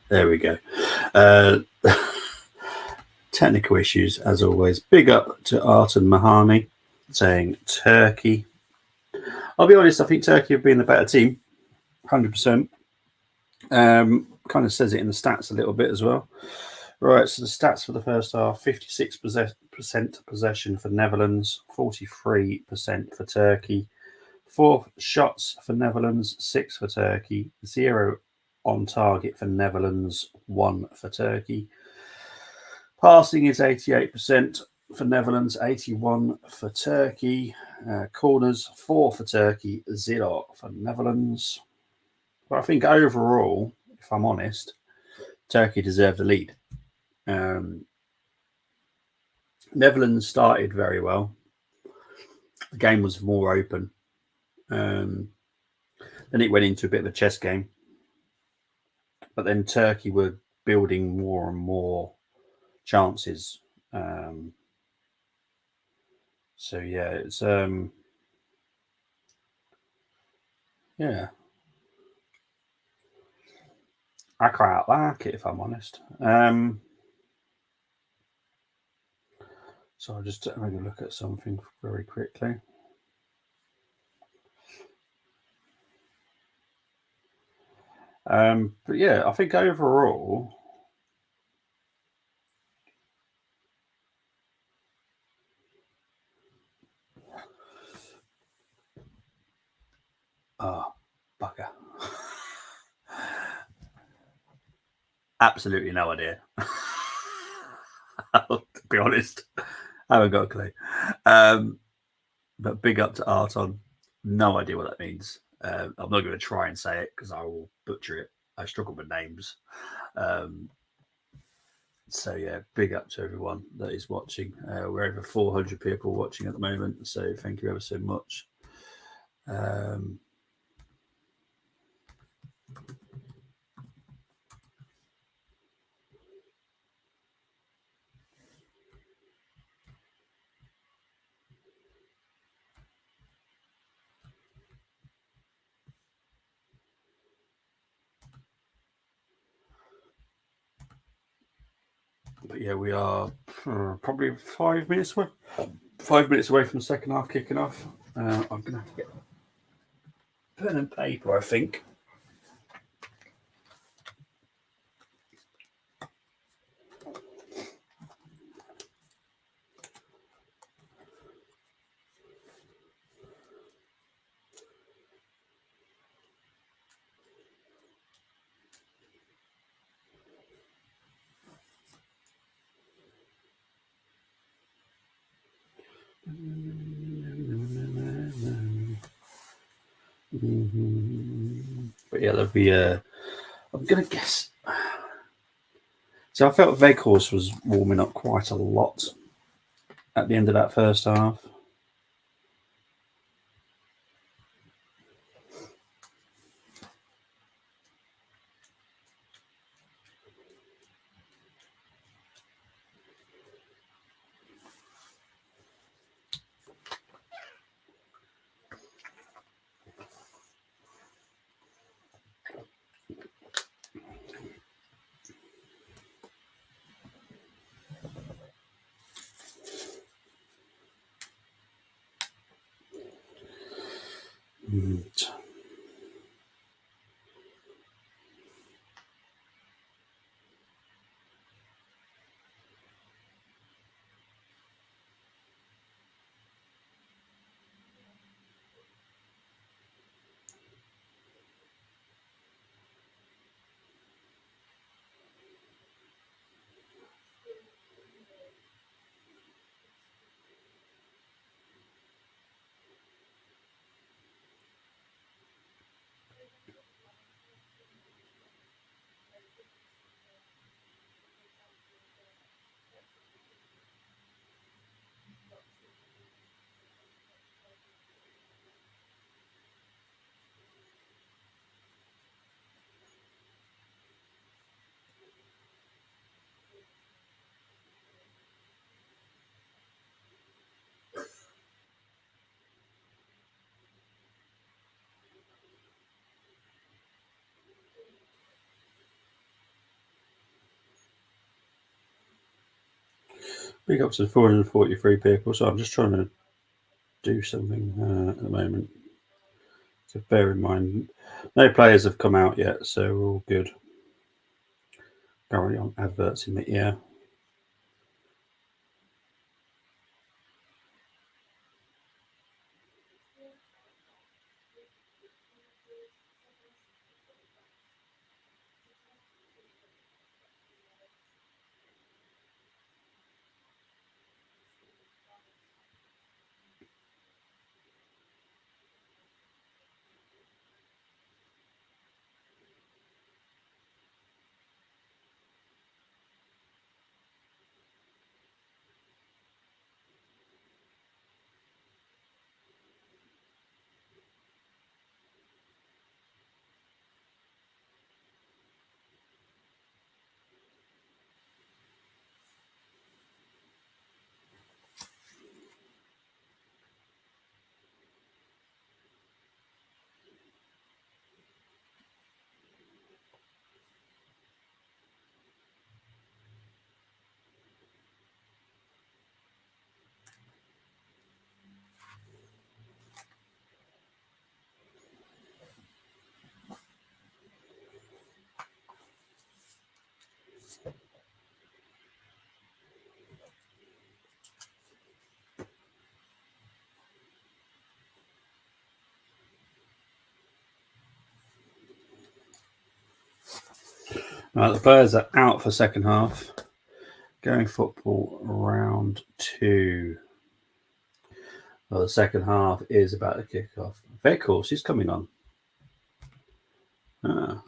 There we go. Technical issues, as always. Big up to Artan Mahani saying Turkey. I'll be honest, I think Turkey have been the better team, 100%. Kind of says it in the stats a little bit as well. Right, so the stats for the first half: 56% possession for Netherlands, 43% for Turkey. 4 shots for Netherlands, 6 for Turkey. 0 on target for Netherlands, 1 for Turkey. Passing is 88% for Netherlands, 81 for Turkey. Corners, 4 for Turkey, 0 for Netherlands. But I think overall, if I'm honest, Turkey deserved the lead. Netherlands started very well. The game was more open. Then it went into a bit of a chess game. But then Turkey were building more and more chances. So yeah, it's yeah. I quite like it, if I'm honest. So I'll just have a look at something very quickly. But yeah, I think overall, bugger. Absolutely no idea. To be honest, I haven't got a clue. But big up to Arton. No idea what that means. I'm not going to try and say it because I will butcher it. I struggle with names. So yeah, big up to everyone that is watching. We're over 400 people watching at the moment, so thank you ever so much. But yeah, we are probably 5 minutes away. 5 minutes away from the second half kicking off. I'm going to have to get pen and paper, I think. But yeah, there'll be I'm going to guess. So I felt Weghorst was warming up quite a lot at the end of that first half. Big up to 443 people. So I'm just trying to do something at the moment. So bear in mind, no players have come out yet, so we're all good. Currently on adverts in the ear. Right, the players are out for second half. Going football round 2. Well, the second half is about to kick off. Very cool. She's coming on. I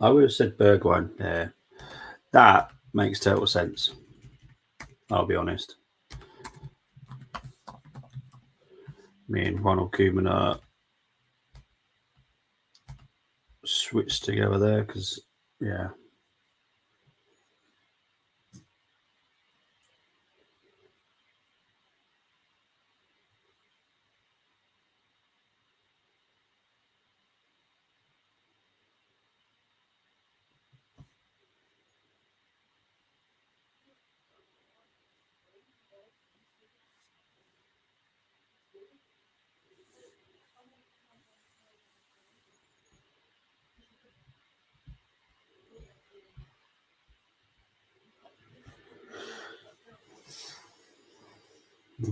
would have said Bergwijn there. That makes total sense. I'll be honest. Me and Ronald Koeman are switched together there because, yeah.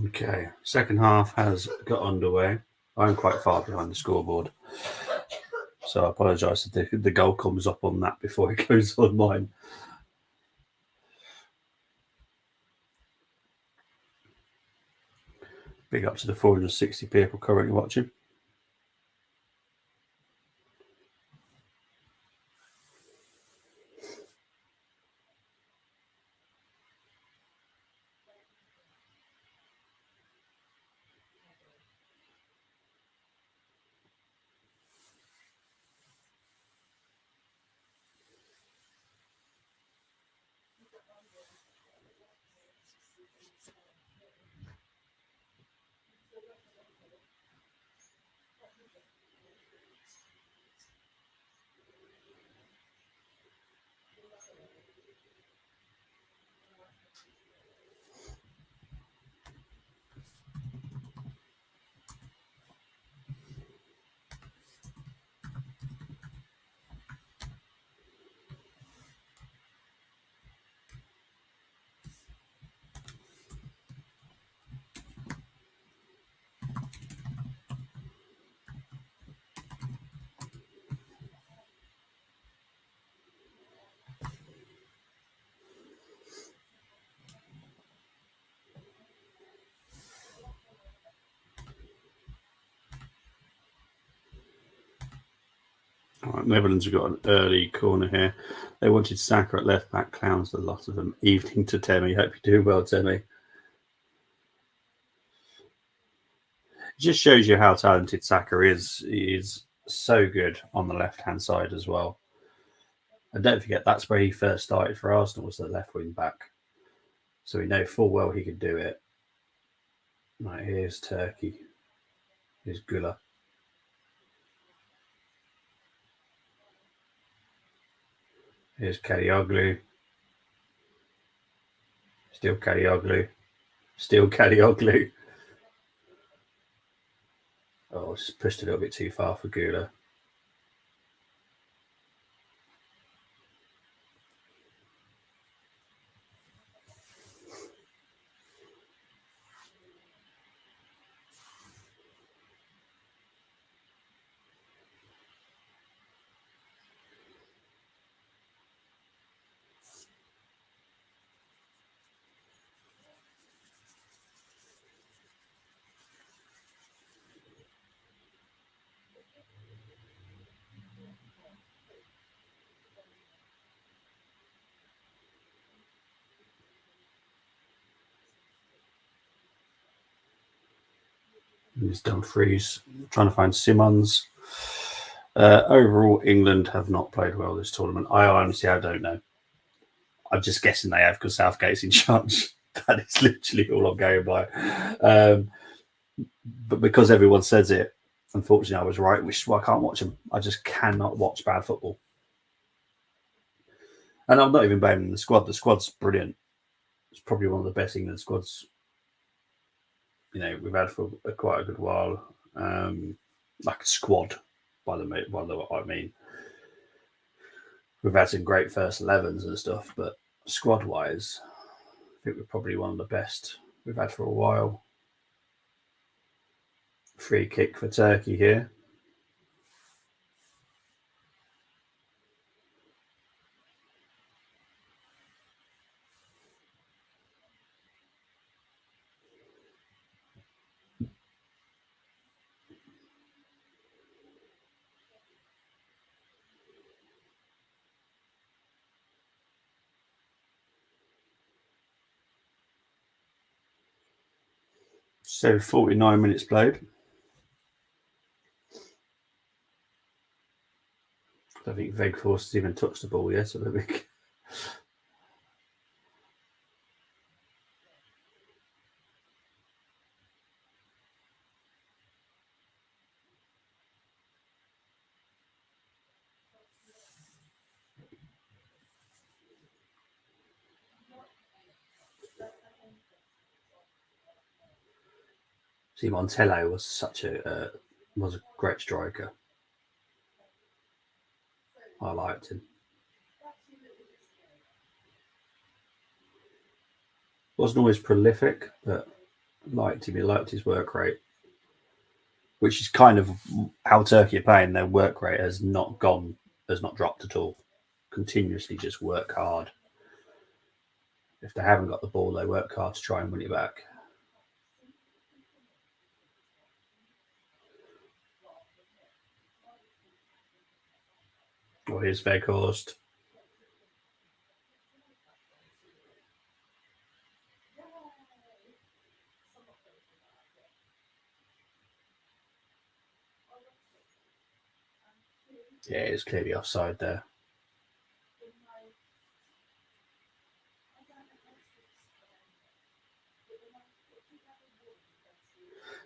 Okay, second half has got underway. I'm quite far behind the scoreboard, so I apologise if the goal comes up on that before it goes on mine. Big up to the 460 people currently watching. Right, Netherlands have got an early corner here. They wanted Saka at left back. Clowns, a lot of them. Evening to Temi. Hope you're doing well, Temi. It just shows you how talented Saka is. He is so good on the left-hand side as well. And don't forget, that's where he first started for Arsenal, was the left wing back. So we know full well he could do it. Right, here's Turkey. Here's Gula. Here's Kadioglu. Still Kadioglu. Still Kadioglu. Oh, just pushed a little bit too far for Gula. He's Dumfries. Trying to find Simons. Overall, England have not played well this tournament. I don't know. I'm just guessing they have because Southgate's in charge. That is literally all I'm going by. But because everyone says it, unfortunately, I was right, which is why I can't watch them. I just cannot watch bad football. And I'm not even blaming the squad. The squad's brilliant. It's probably one of the best England squads we've had for quite a good while. Like a squad, by the way, I mean. We've had some great first 11s and stuff, but squad-wise, I think we're probably one of the best we've had for a while. Free kick for Turkey here. So 49 minutes played. I don't think Weghorst has even touched the ball yet, I don't think. See, Montello was was a great striker. I liked him. Wasn't always prolific, but liked him. He liked his work rate, which is kind of how Turkey are playing. Their work rate has not dropped at all. Continuously just work hard. If they haven't got the ball, they work hard to try and win it back. Oh, here's Weghorst. Yeah, it's clearly offside there.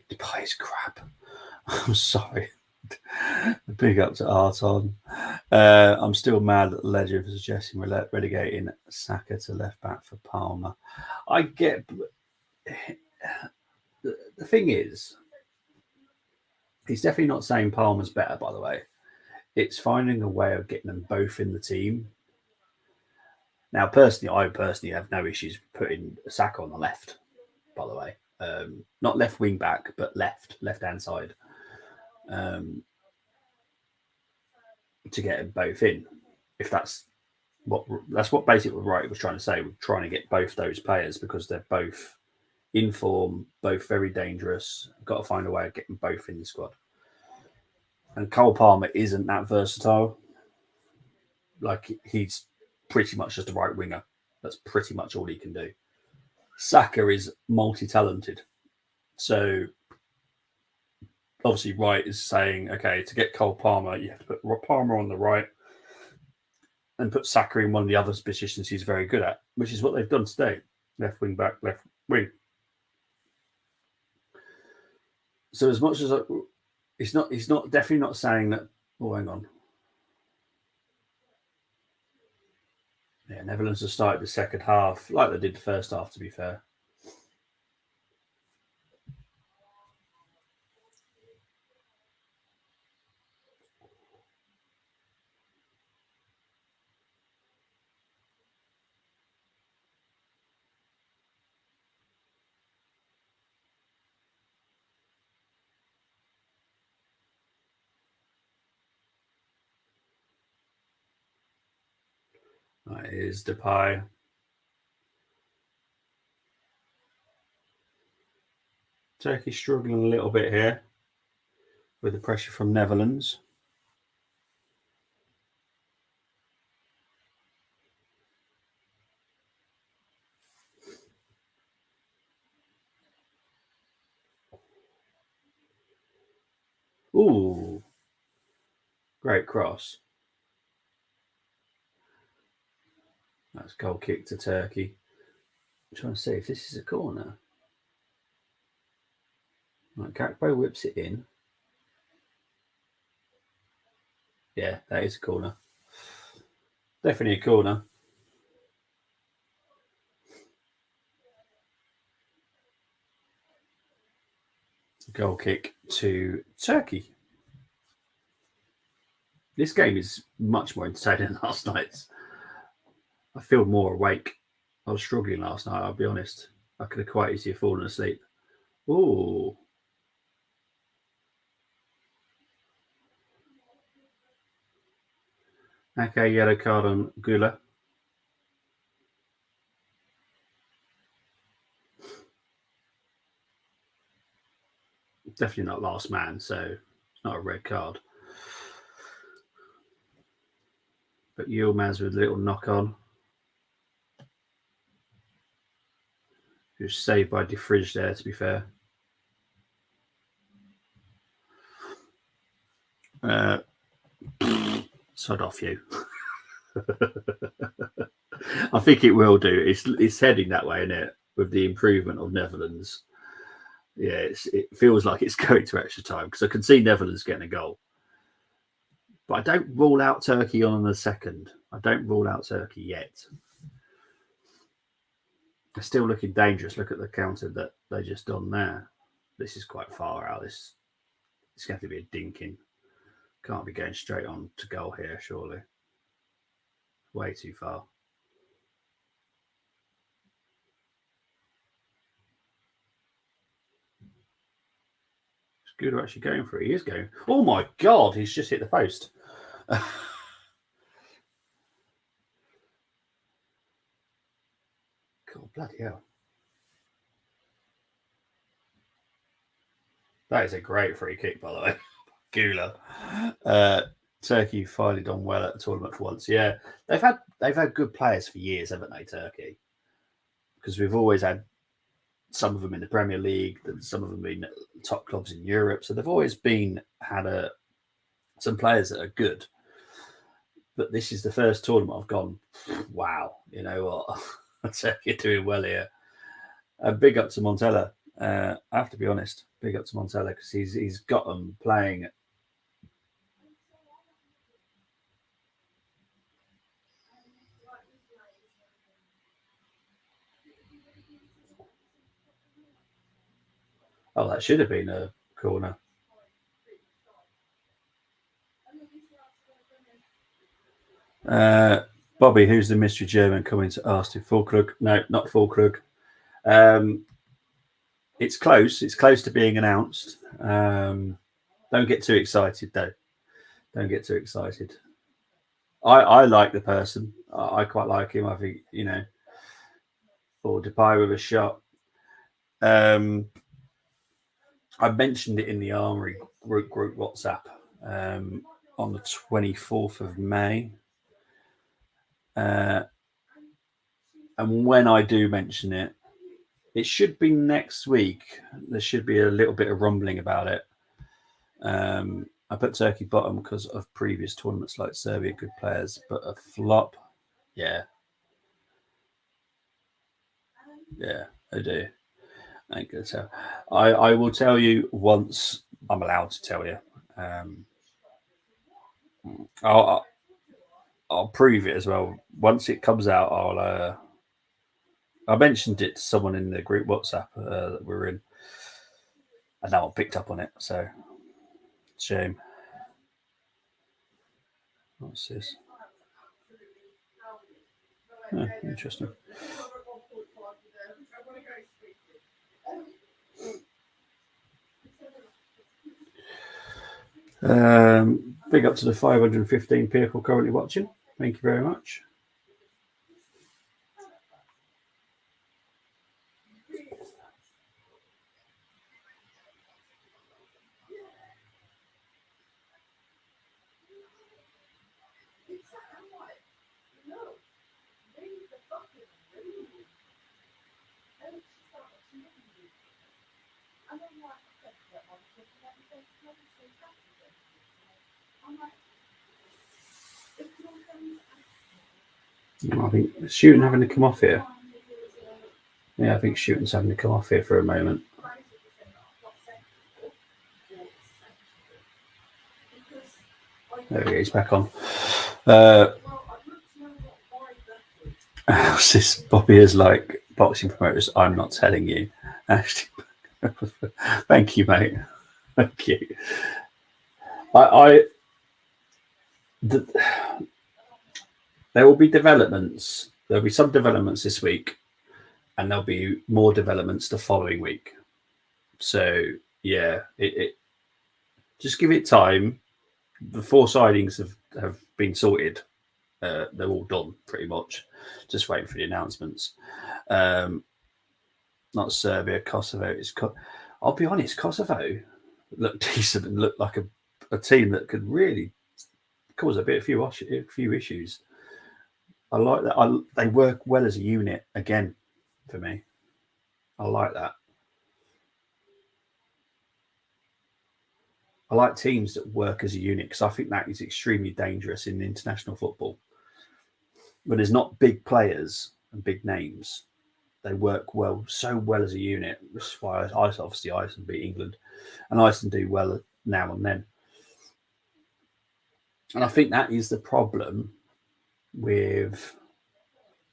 Depay's crap. I'm sorry. Big up to Arton. I'm still mad at the legend for suggesting relegating Saka to left back for Palmer. I get the thing is, he's definitely not saying Palmer's better, by the way. It's finding a way of getting them both in the team. Now, I personally have no issues putting Saka on the left, by the way. Not left wing back, but left-hand side. To get them both in. If that's what basically Wright was trying to say. We're trying to get both those players because they're both in form, both very dangerous. Got to find a way of getting both in the squad. And Cole Palmer isn't that versatile. Like, he's pretty much just a right winger. That's pretty much all he can do. Saka is multi-talented. So, obviously, Wright is saying, okay, to get Cole Palmer, you have to put Palmer on the right and put Saka in one of the other positions he's very good at, which is what they've done today. Left wing back, left wing. So as much as he's definitely not saying that. Oh, hang on. Yeah, Netherlands have started the second half like they did the first half, to be fair. Right, here's Depay. Turkey struggling a little bit here with the pressure from Netherlands. Ooh, great cross. That's goal kick to Turkey. I'm trying to see if this is a corner. Right, Gakpo whips it in. Yeah, that is a corner. Definitely a corner. Goal kick to Turkey. This game is much more entertaining than last night's. I feel more awake. I was struggling last night, I'll be honest. I could have quite easily fallen asleep. Ooh. Okay, yellow card on Gula. Definitely not last man, so it's not a red card. But Yilmaz with a little knock on. He was saved by De Vrij there, to be fair. Sod off you. I think it will do. It's heading that way, isn't it? With the improvement of Netherlands. Yeah, it feels like it's going to extra time because I can see Netherlands getting a goal. But I don't rule out Turkey on the second. I don't rule out Turkey yet. They're still looking dangerous. Look at the counter that they just done there. This is quite far out. It's going to be a dinking. Can't be going straight on to goal here, surely. Way too far. It's good actually going for it. He is going. Oh my God, he's just hit the post. God, bloody hell. That is a great free kick, by the way. Gula. Turkey finally done well at the tournament for once. Yeah, they've had good players for years, haven't they? Turkey, because we've always had some of them in the Premier League, some of them in top clubs in Europe. So they've always had some players that are good. But this is the first tournament I've gone, wow, you know what? Turkey doing well here. Big up to Montella. I have to be honest. Big up to Montella because he's got them playing. Oh, that should have been a corner. Bobby, who's the mystery German coming to Arsenal? Füllkrug? No, not Füllkrug. It's close. It's close to being announced. Don't get too excited, though. Don't get too excited. I like the person. I quite like him. I think, or Depay with a shot. I mentioned it in the Armory group WhatsApp on the 24th of May. And when I do mention it, it should be next week. There should be a little bit of rumbling about it. I put Turkey bottom because of previous tournaments like Serbia, good players, but a flop. Yeah. Yeah, I do. I ain't gonna tell. I will tell you once I'm allowed to tell you. I'll I'll prove it as well. Once it comes out, I mentioned it to someone in the group WhatsApp that we're in, and no one picked up on it. So, shame. What's this? Oh, interesting. Big up to the 515 people currently watching. Thank you very much. I think shooting having to come off here. Yeah, I think shooting's having to come off here for a moment. There we go, he's back on. This Bobby is like boxing promoters. I'm not telling you. Actually, thank you, mate. Thank you. There will be developments. There'll be some developments this week, and there'll be more developments the following week. So yeah, it just give it time. The 4 signings have been sorted. They're all done pretty much. Just waiting for the announcements. Not Serbia, Kosovo. I'll be honest, Kosovo looked decent and looked like a team that could really cause a few issues. I like that. They work well as a unit again for me. I like that. I like teams that work as a unit because I think that is extremely dangerous in international football. When there's not big players and big names, they work so well as a unit. Which is why obviously Iceland beat England, and Iceland do well now and then. And I think that is the problem with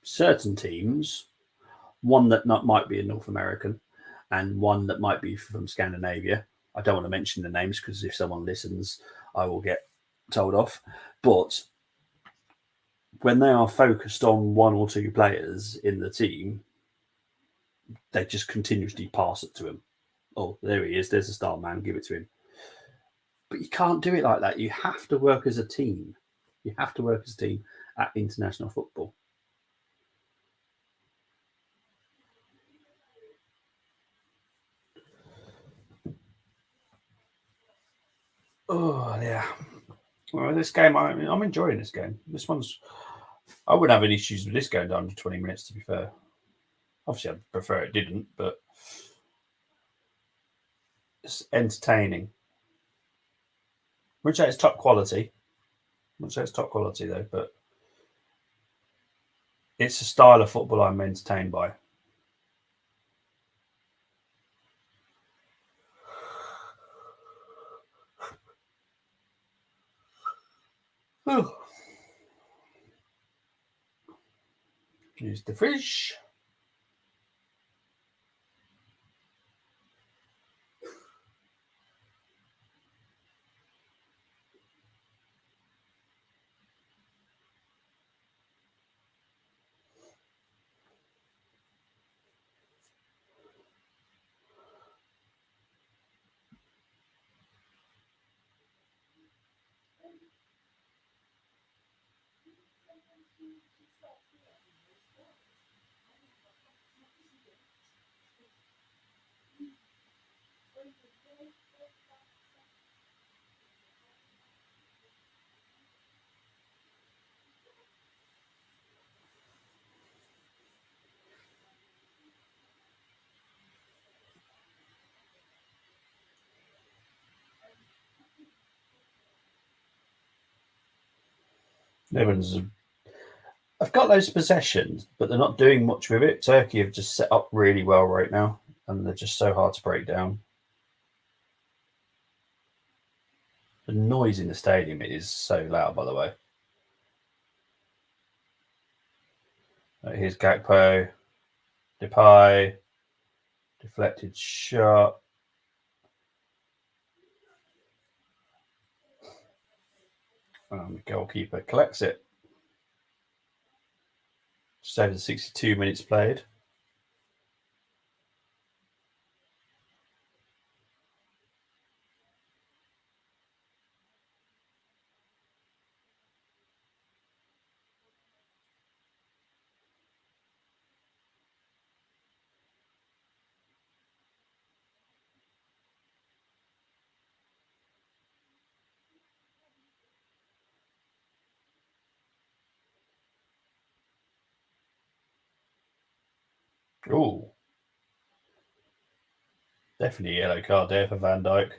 certain teams. One that might be a North American, and one that might be from Scandinavia. I don't want to mention the names because if someone listens, I will get told off. But when they are focused on 1 or 2 players in the team, they just continuously pass it to him. Oh, there he is. There's a star man. Give it to him. But you can't do it like that. You have to work as a team. You have to work as a team at international football. Oh, yeah. Well, this game, I'm enjoying this game. This one's... I wouldn't have any issues with this going down to 20 minutes, to be fair. Obviously, I'd prefer it didn't, but it's entertaining. I wouldn't say it's top quality. Though, but it's a style of football I'm entertained by. Use the fridge. Netherlands have got those possessions, but they're not doing much with it. Turkey have just set up really well right now, and they're just so hard to break down. The noise in the stadium is so loud, by the way. Here's Gakpo, Depay, deflected shot. The goalkeeper collects it. Just over 62 minutes played. Oh, definitely a yellow card there for Van Dijk.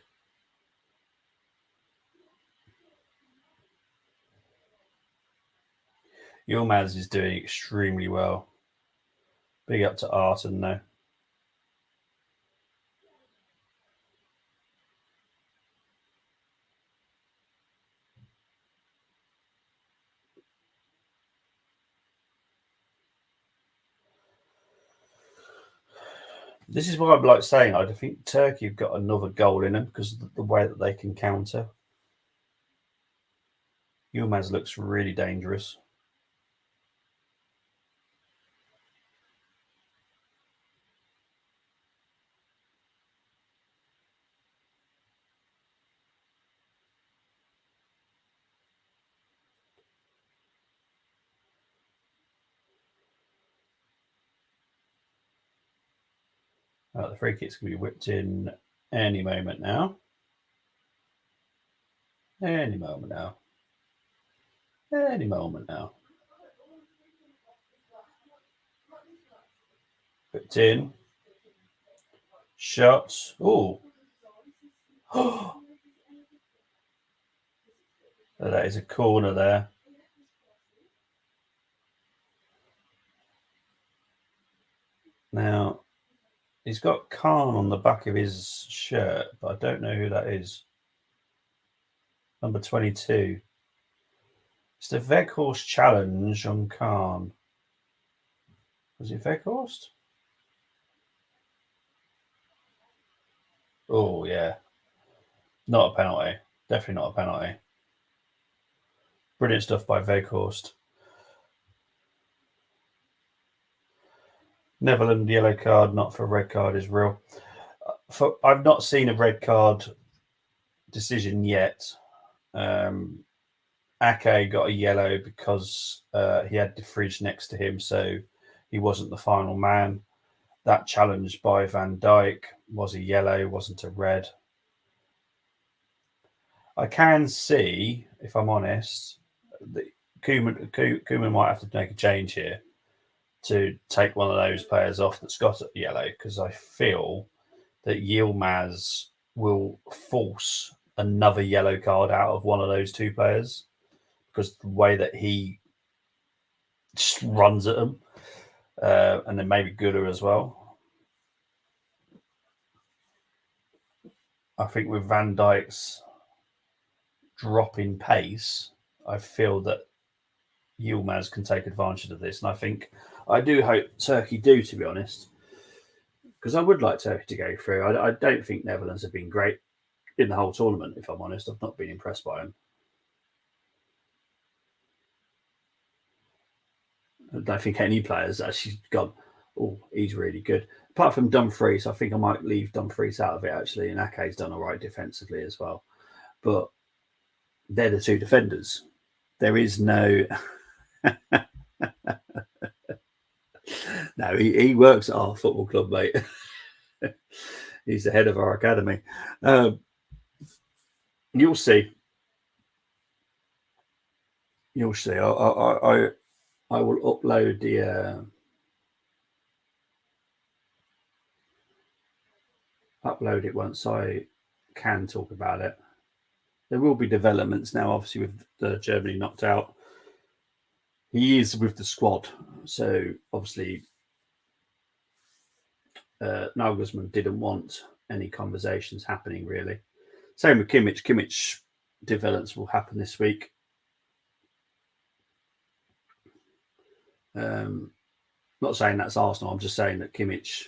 Yilmaz is doing extremely well. Big up to Arton, though. This is why I'm like saying I think Turkey have got another goal in them because of the way that they can counter. Yilmaz looks really dangerous. The free kick's going to be whipped in any moment now. Any moment now. Any moment now. Whipped in. Shots. Oh. That is a corner there. Now, he's got Khan on the back of his shirt, but I don't know who that is. Number 22. It's the Weghorst challenge on Khan. Was it Weghorst? Oh, yeah. Not a penalty. Definitely not a penalty. Brilliant stuff by Weghorst. Netherlands yellow card, not for red card, is real. I've not seen a red card decision yet. Ake got a yellow because he had the fridge next to him, so he wasn't the final man. That challenge by Van Dijk was a yellow, wasn't a red. I can see, if I'm honest, that Koeman might have to make a change here to take one of those players off that's got a yellow, because I feel that Yilmaz will force another yellow card out of one of those two players because the way that he just runs at them, and then maybe Gooder as well. I think with Van Dijk's drop in pace, I feel that Yilmaz can take advantage of this, and I do hope Turkey do, to be honest, because I would like Turkey to go through. I don't think Netherlands have been great in the whole tournament, if I'm honest. I've not been impressed by them. I don't think any players actually gone, oh, he's really good. Apart from Dumfries, I think I might leave Dumfries out of it, actually, and Ake's done all right defensively as well. But they're the two defenders. There is no... No, he works at our football club, mate. He's the head of our academy. You'll see. You'll see. I will upload the upload it once I can talk about it. There will be developments now, obviously, with the Germany knocked out. He is with the squad, so obviously Nagelsmann didn't want any conversations happening, really. Same with Kimmich. Kimmich developments will happen this week. not saying that's Arsenal. I'm just saying that Kimmich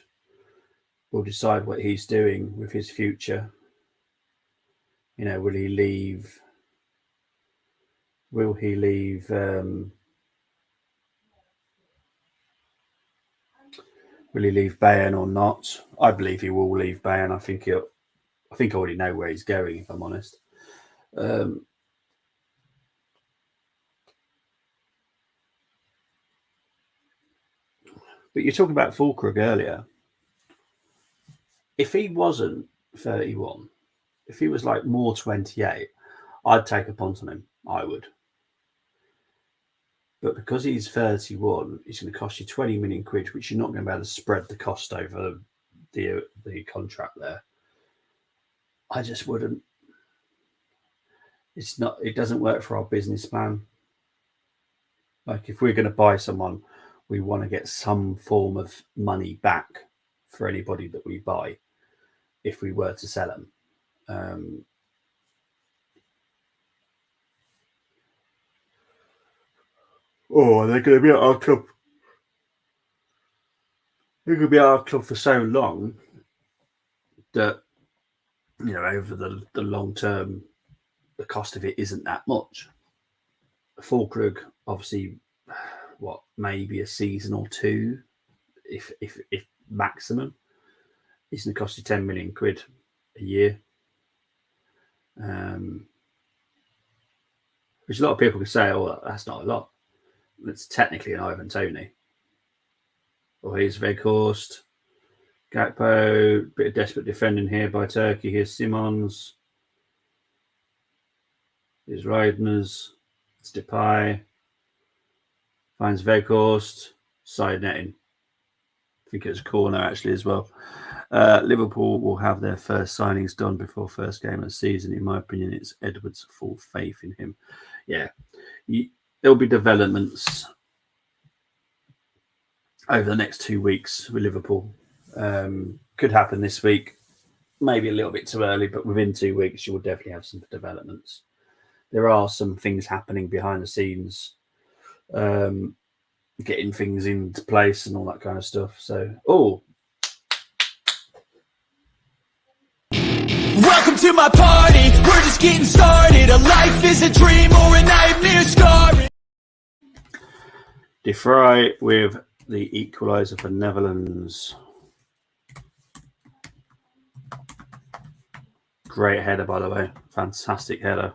will decide what he's doing with his future. You know, will he leave? Will he leave? Will he leave Bayern or not? I believe he will leave Bayern. I think I already know where he's going, if I'm honest. But you're talking about Füllkrug earlier. If he wasn't 31, if he was like more 28, I'd take a punt on him. I would. But because he's 31, it's going to cost you 20 million quid, which you're not going to be able to spread the cost over the contract there. I just wouldn't. It's not. It doesn't work for our business plan. Like, if we're going to buy someone, we want to get some form of money back for anybody that we buy if we were to sell them. They're going to be at our club. They're going to be at our club for so long that, you know, over the long term, the cost of it isn't that much. Füllkrug, obviously, maybe a season or two, if maximum. It's going to cost you 10 million quid a year. Which a lot of people can say, oh, that's not a lot. It's technically an Ivan Toney. Or here's Weghorst, Gakpo, bit of desperate defending here by Turkey. Here's Simons. Here's Reidners. It's Depay. Finds Weghorst. Side netting. I think it was a corner actually as well. Liverpool will have their first signings done before first game of the season. In my opinion, it's Edwards' full faith in him. Yeah, there'll be developments over the next 2 weeks with Liverpool. Could happen this week, maybe a little bit too early, but within 2 weeks you will definitely have some developments. There are some things happening behind the scenes, getting things into place and all that kind of stuff. So, Welcome to my party, we're just getting started. A life is a dream or a nightmare scarring. De Vrij with the equaliser for Netherlands. Great header, by the way. Fantastic header.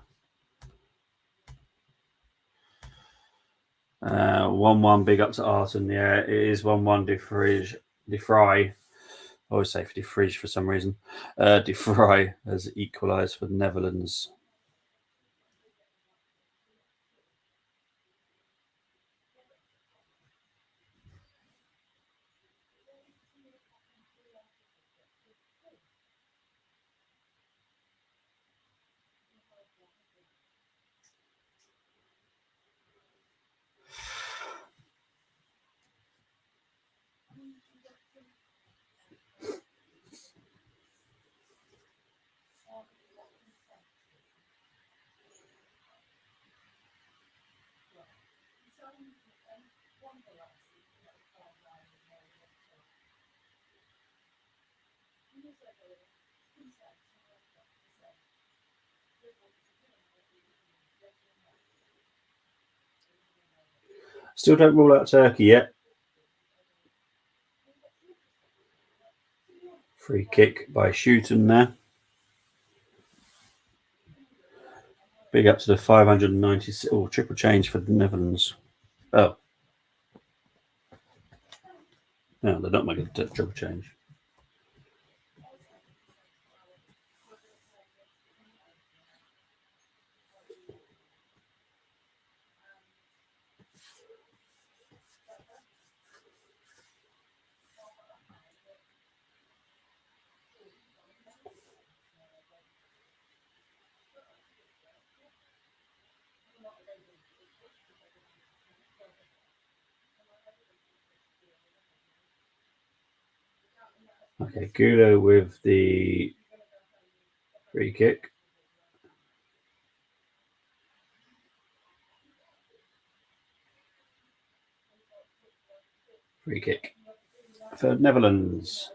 1-1, big up to Arton. Yeah, it is 1-1. De Vrij. I always say for De Vrij for some reason. De Vrij has equalised for the Netherlands. Still don't rule out Turkey yet. Free kick by Shooten there. Big up to the 596. Oh, triple change for the Netherlands. Oh. No, they're not making a triple change. Okay, Gulo with the free kick. Free kick for Netherlands.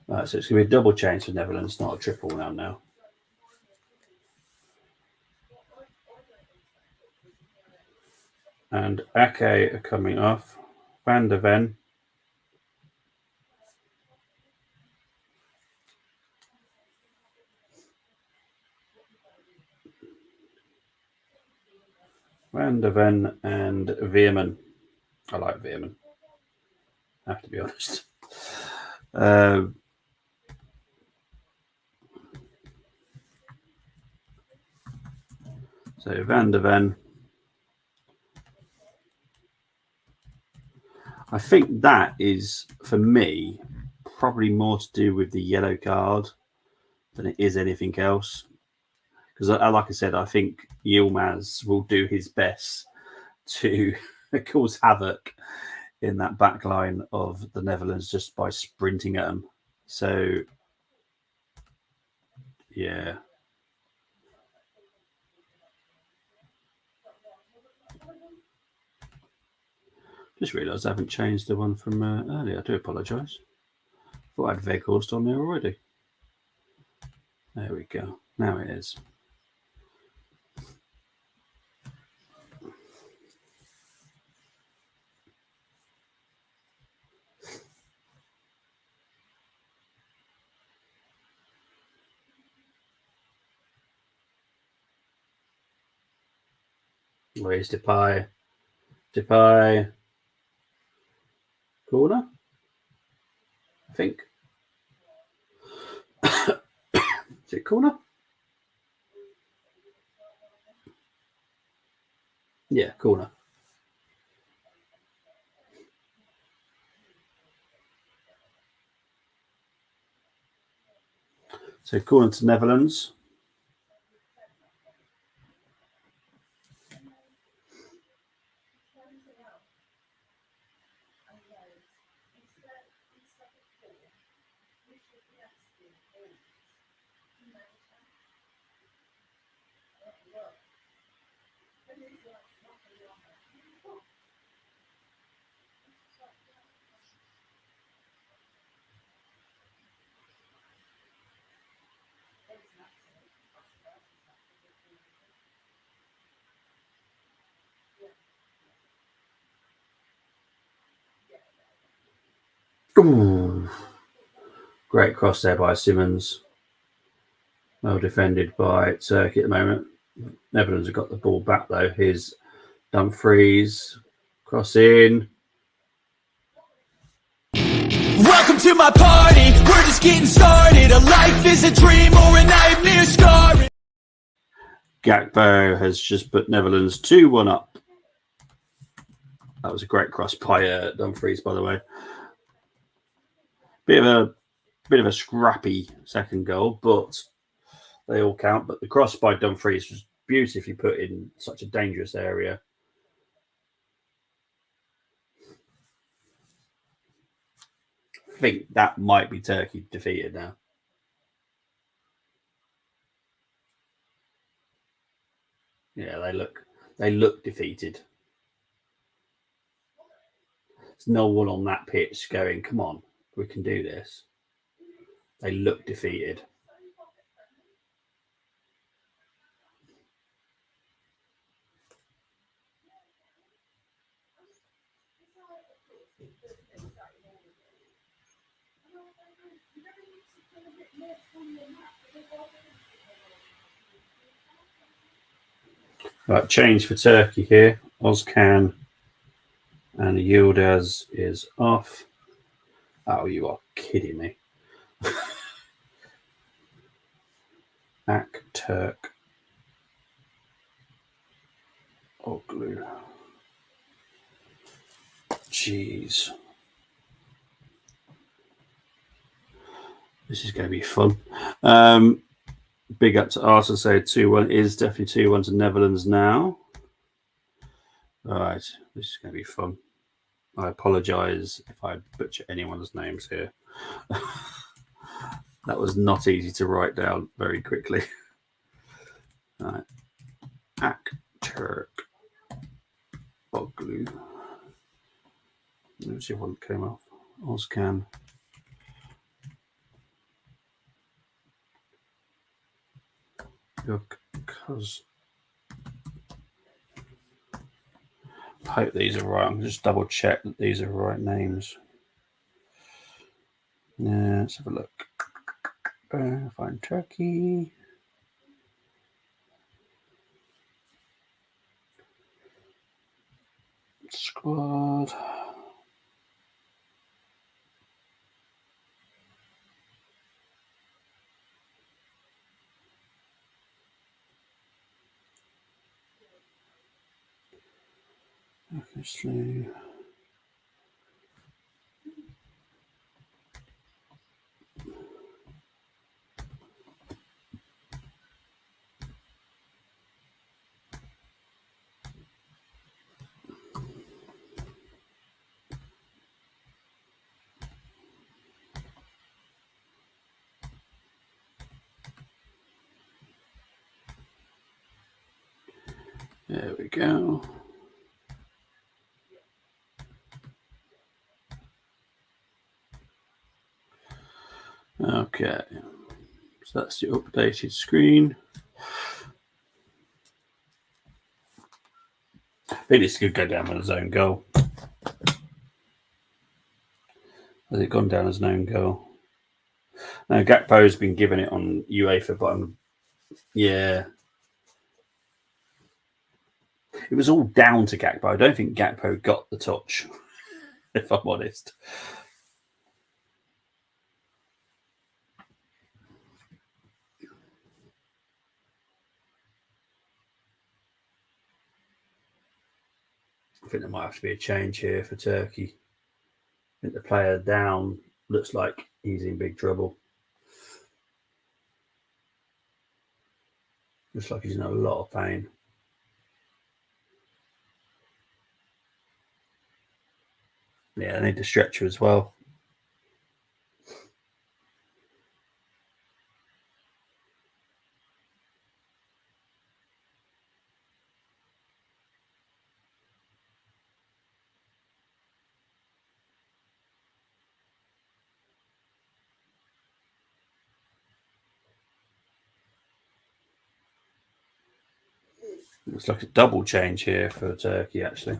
Right, so it's going to be a double change for Netherlands, not a triple now. And Ake are coming off. Van der Ven. Van der Ven and Veerman. I like Veerman. I have to be honest. So Van der Ven. I think that is, for me, probably more to do with the yellow card than it is anything else. Because, like I said, I think Yilmaz will do his best to cause havoc in that back line of the Netherlands just by sprinting at them. So, yeah. Just realised I haven't changed the one from earlier. I do apologise. Thought I had Weghorst on there already. There we go. Now it is. Where's Depay? Depay. Corner? I think. Is it corner? Yeah, corner. So corner to Netherlands. Ooh. Great cross there by Simmons. Well defended by Turkey at the moment. Netherlands have got the ball back though. Here's Dumfries. Cross in. Welcome to my party, we're just getting started. A life is a dream or a nightmare scarring. Gakpo has just put Netherlands 2-1 up. That was a great cross by Dumfries, by the way. Bit of a scrappy second goal, but they all count. But the cross by Dumfries was beautifully put in such a dangerous area. I think that might be Turkey defeated now. Yeah, they look defeated. There's no one on that pitch going, come on, we can do this. They look defeated. Right, change for Turkey here. Özcan and Yilmaz is off. Oh, you are kidding me. Turk. Oh, glue. Jeez. This is going to be fun. Big up to Arsenal, say 2-1 is definitely 2-1 to Netherlands now. All right, this is going to be fun. I apologise if I butcher anyone's names here. That was not easy to write down very quickly. All right. Turk Oglu. Let's see what came off. Ozcan. Because I hope these are right. I'm just double check that these are the right names. Yeah, let's have a look. Find Turkey. Squad. Obviously. There we go. Okay, so that's the updated screen. I think this could go down with his own goal. Has it gone down as an own goal? No, Gakpo's been given it on UEFA, but yeah. It was all down to Gakpo. I don't think Gakpo got the touch, if I'm honest. I think there might have to be a change here for Turkey. I think the player down looks like he's in big trouble. Looks like he's in a lot of pain. Yeah, they need a stretcher as well. Looks like a double change here for Turkey, actually.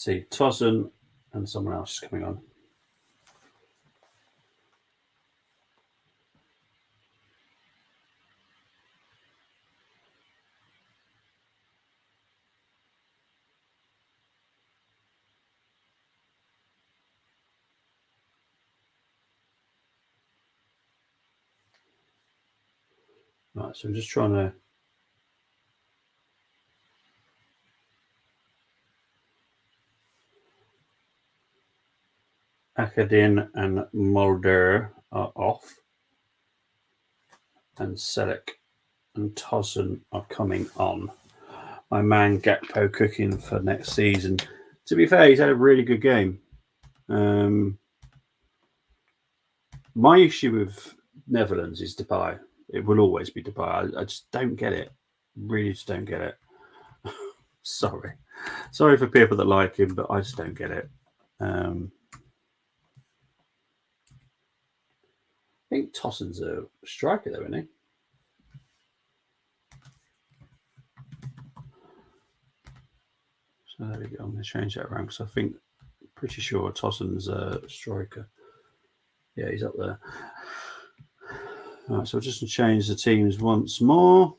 See, Tosun and someone else is coming on. Right, so I'm just trying to Akadin and Mulder are off, and Selleck and Tosun are coming on. My man Gakpo cooking for next season. To be fair, he's had a really good game. My issue with Netherlands is Depay. It will always be Depay. I just don't get it. Really just don't get it. Sorry for people that like him, but I just don't get it. I think Tosun's a striker, though, isn't he? So there we go. I'm going to change that around because I think, pretty sure Tosun's a striker. Yeah, he's up there. All right, so I'll just change the teams once more.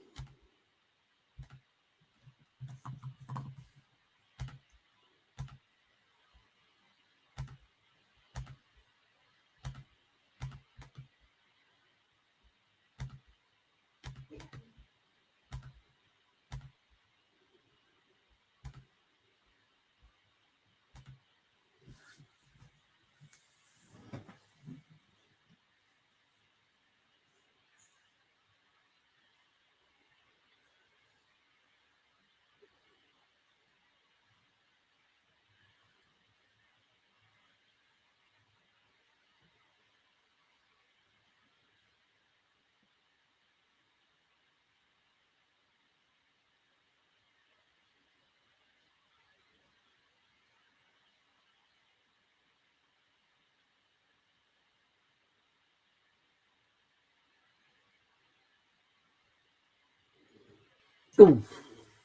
Ooh,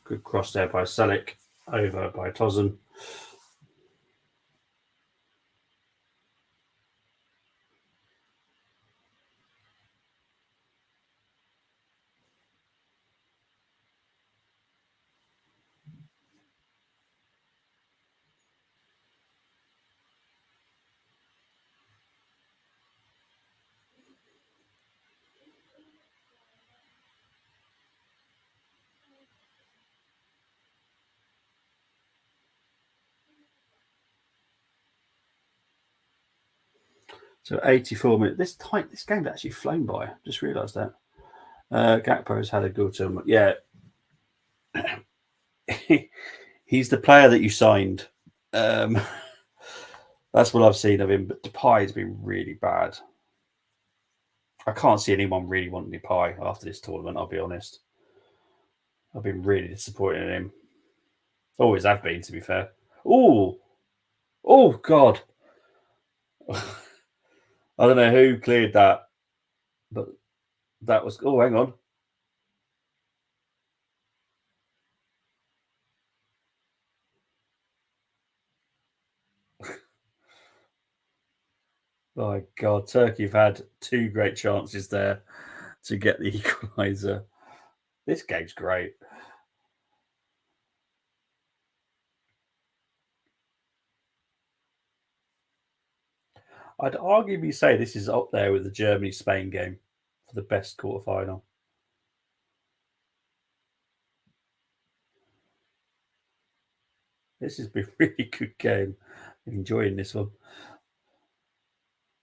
good cross there by Selic, over by Tozen. So 84 minutes. This game's actually flown by. Just realised that. Gakpo's had a good time. Yeah. He's the player that you signed. That's what I've seen of him. But Depay's been really bad. I can't see anyone really wanting Depay after this tournament, I'll be honest. I've been really disappointed in him. Always have been, to be fair. Oh, God. I don't know who cleared that, but that was. Oh, hang on. My God, Turkey have had two great chances there to get the equaliser. This game's great. I'd arguably say this is up there with the Germany-Spain game for the best quarterfinal. This has been a really good game. I'm enjoying this one.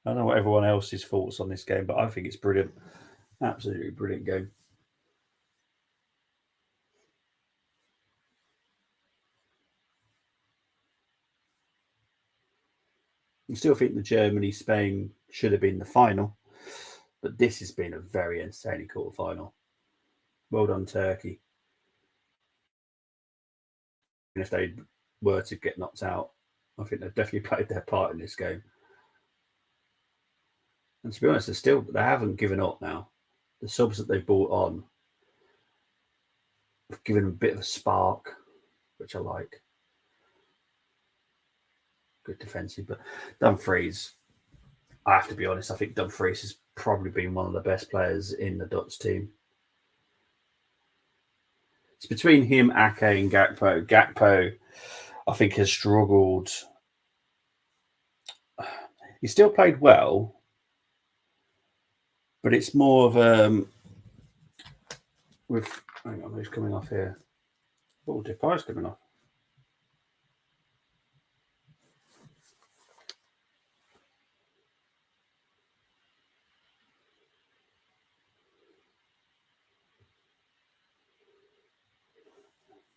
I don't know what everyone else's thoughts on this game, but I think it's brilliant. Absolutely brilliant game. I still think the Germany-Spain should have been the final, but this has been a very entertaining quarterfinal. Well done, Turkey. And if they were to get knocked out, I think they've definitely played their part in this game. And to be honest, they haven't given up now. The subs that they've brought on have given them a bit of a spark, which I like. Good defensive, but Dumfries, I have to be honest, I think Dumfries has probably been one of the best players in the Dutch team. It's between him, Ake, and Gakpo. Gakpo, I think, has struggled. He still played well, but it's more of with. Hang on, who's coming off here? Oh, Depay's coming off.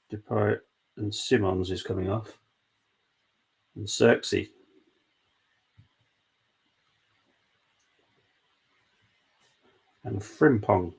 Depay and Simons is coming off. And Xerxes. And Frimpong.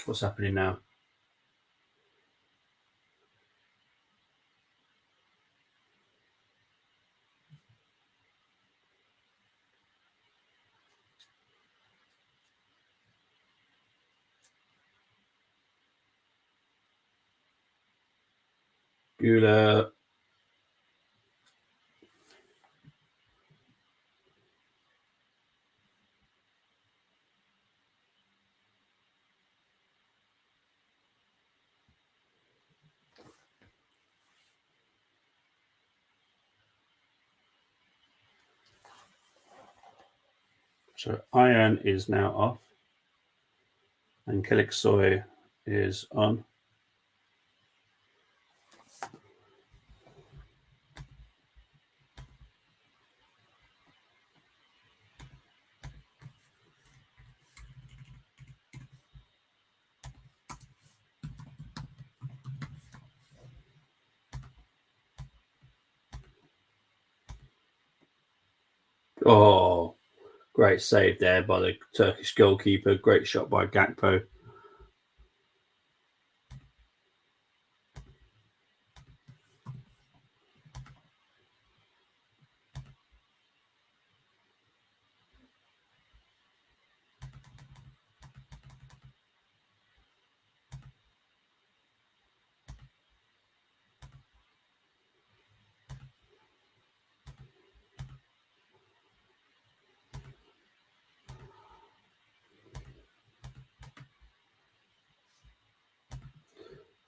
What's happening now? Gula. So iron is now off, and Killick soy is on. Oh, great save there by the Turkish goalkeeper. Great shot by Gakpo.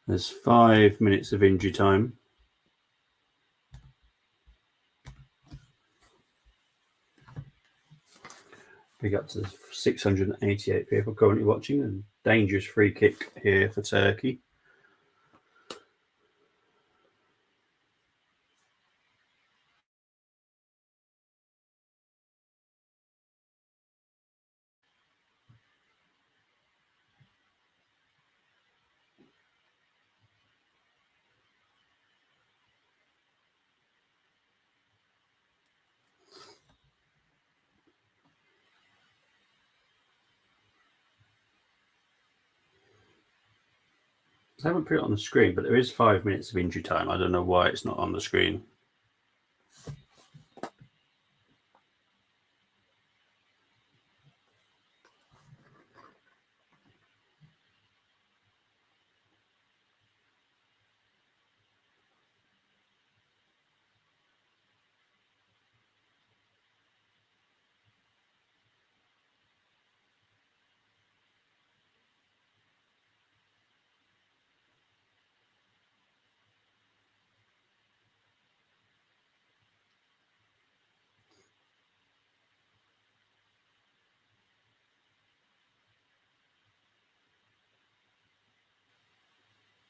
There's 5 minutes of injury time. Big up to 688 people currently watching, and dangerous free kick here for Turkey. I haven't put it on the screen, but there is 5 minutes of injury time. I don't know why it's not on the screen.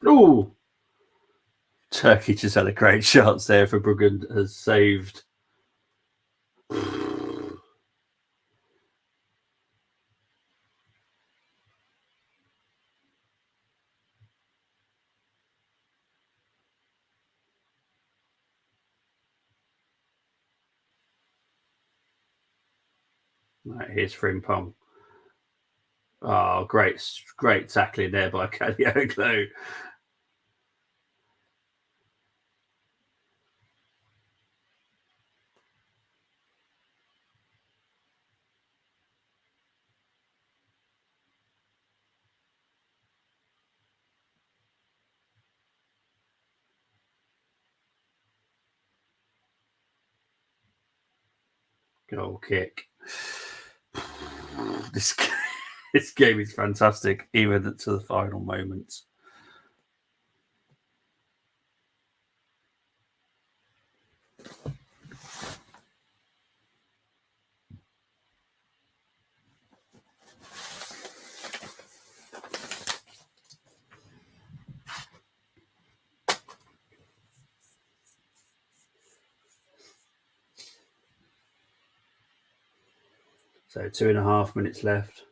Oh, Turkey just had a great shots there for Bruggen has saved. Right, here's Frimpong. Oh, great tackling there by Kadioglu. Goal kick. This game is fantastic, even to the final moments. So 2.5 minutes left.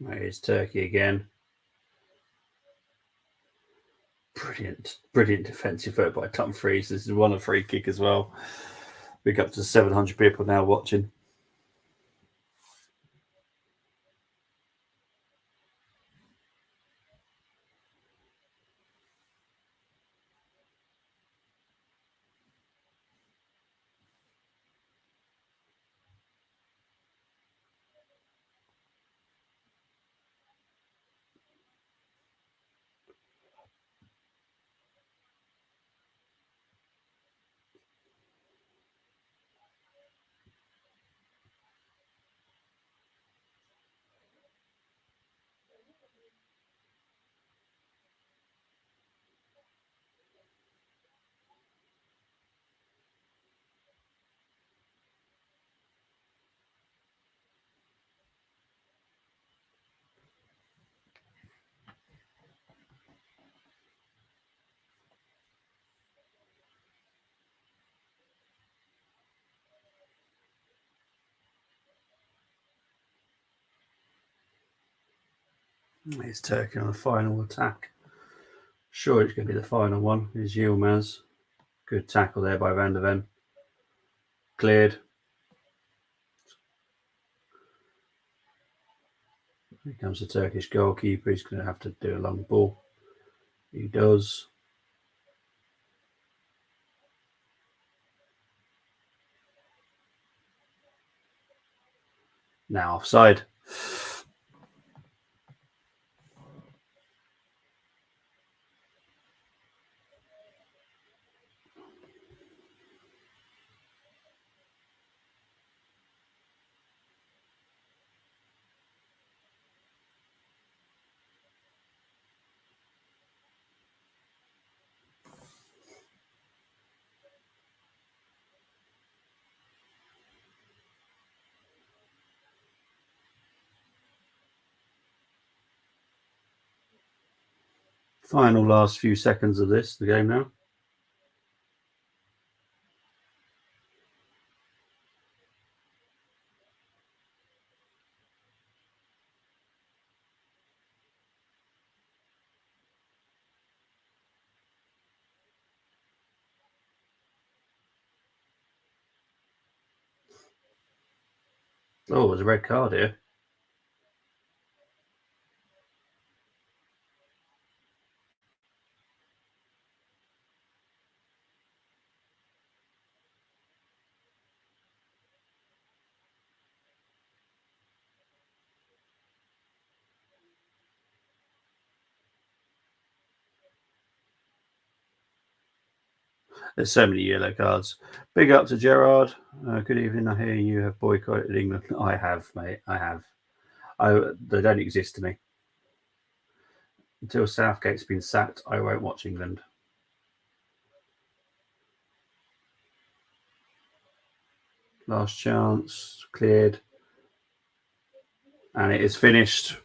Here's Turkey again. Brilliant defensive vote by Tom Freeze. This is one a free kick as well. Big up to 700 people now watching. It's Turkey on the final attack. Sure, it's going to be the final one. Is Yilmaz. Good tackle there by Van der Ven. Cleared. Here comes the Turkish goalkeeper. He's going to have to do a long ball. He does. Now offside. Final last few seconds of the game now. Oh, there's a red card here. There's so many yellow cards. Big up to Gerard. Good evening. I hear you have boycotted England. I have, mate. I have. They don't exist to me. Until Southgate's been sacked, I won't watch England. Last chance. Cleared. And it is finished.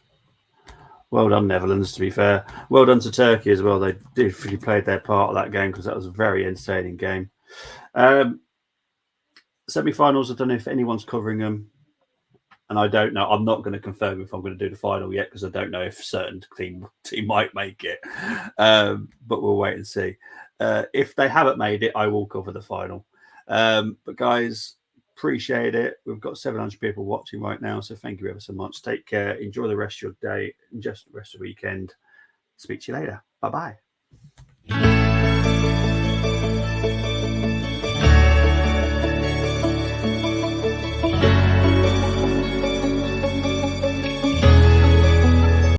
Well done, Netherlands, to be fair. Well done to Turkey as well. They did really played their part of that game because that was a very entertaining game. Semi-finals, I don't know if anyone's covering them. And I don't know. I'm not going to confirm if I'm going to do the final yet because I don't know if certain team might make it. But we'll wait and see. If they haven't made it, I will cover the final. But guys, appreciate it. We've got 700 people watching right now, so thank you ever so much. Take care. Enjoy the rest of your day and just the rest of the weekend. Speak to you later. Bye-bye.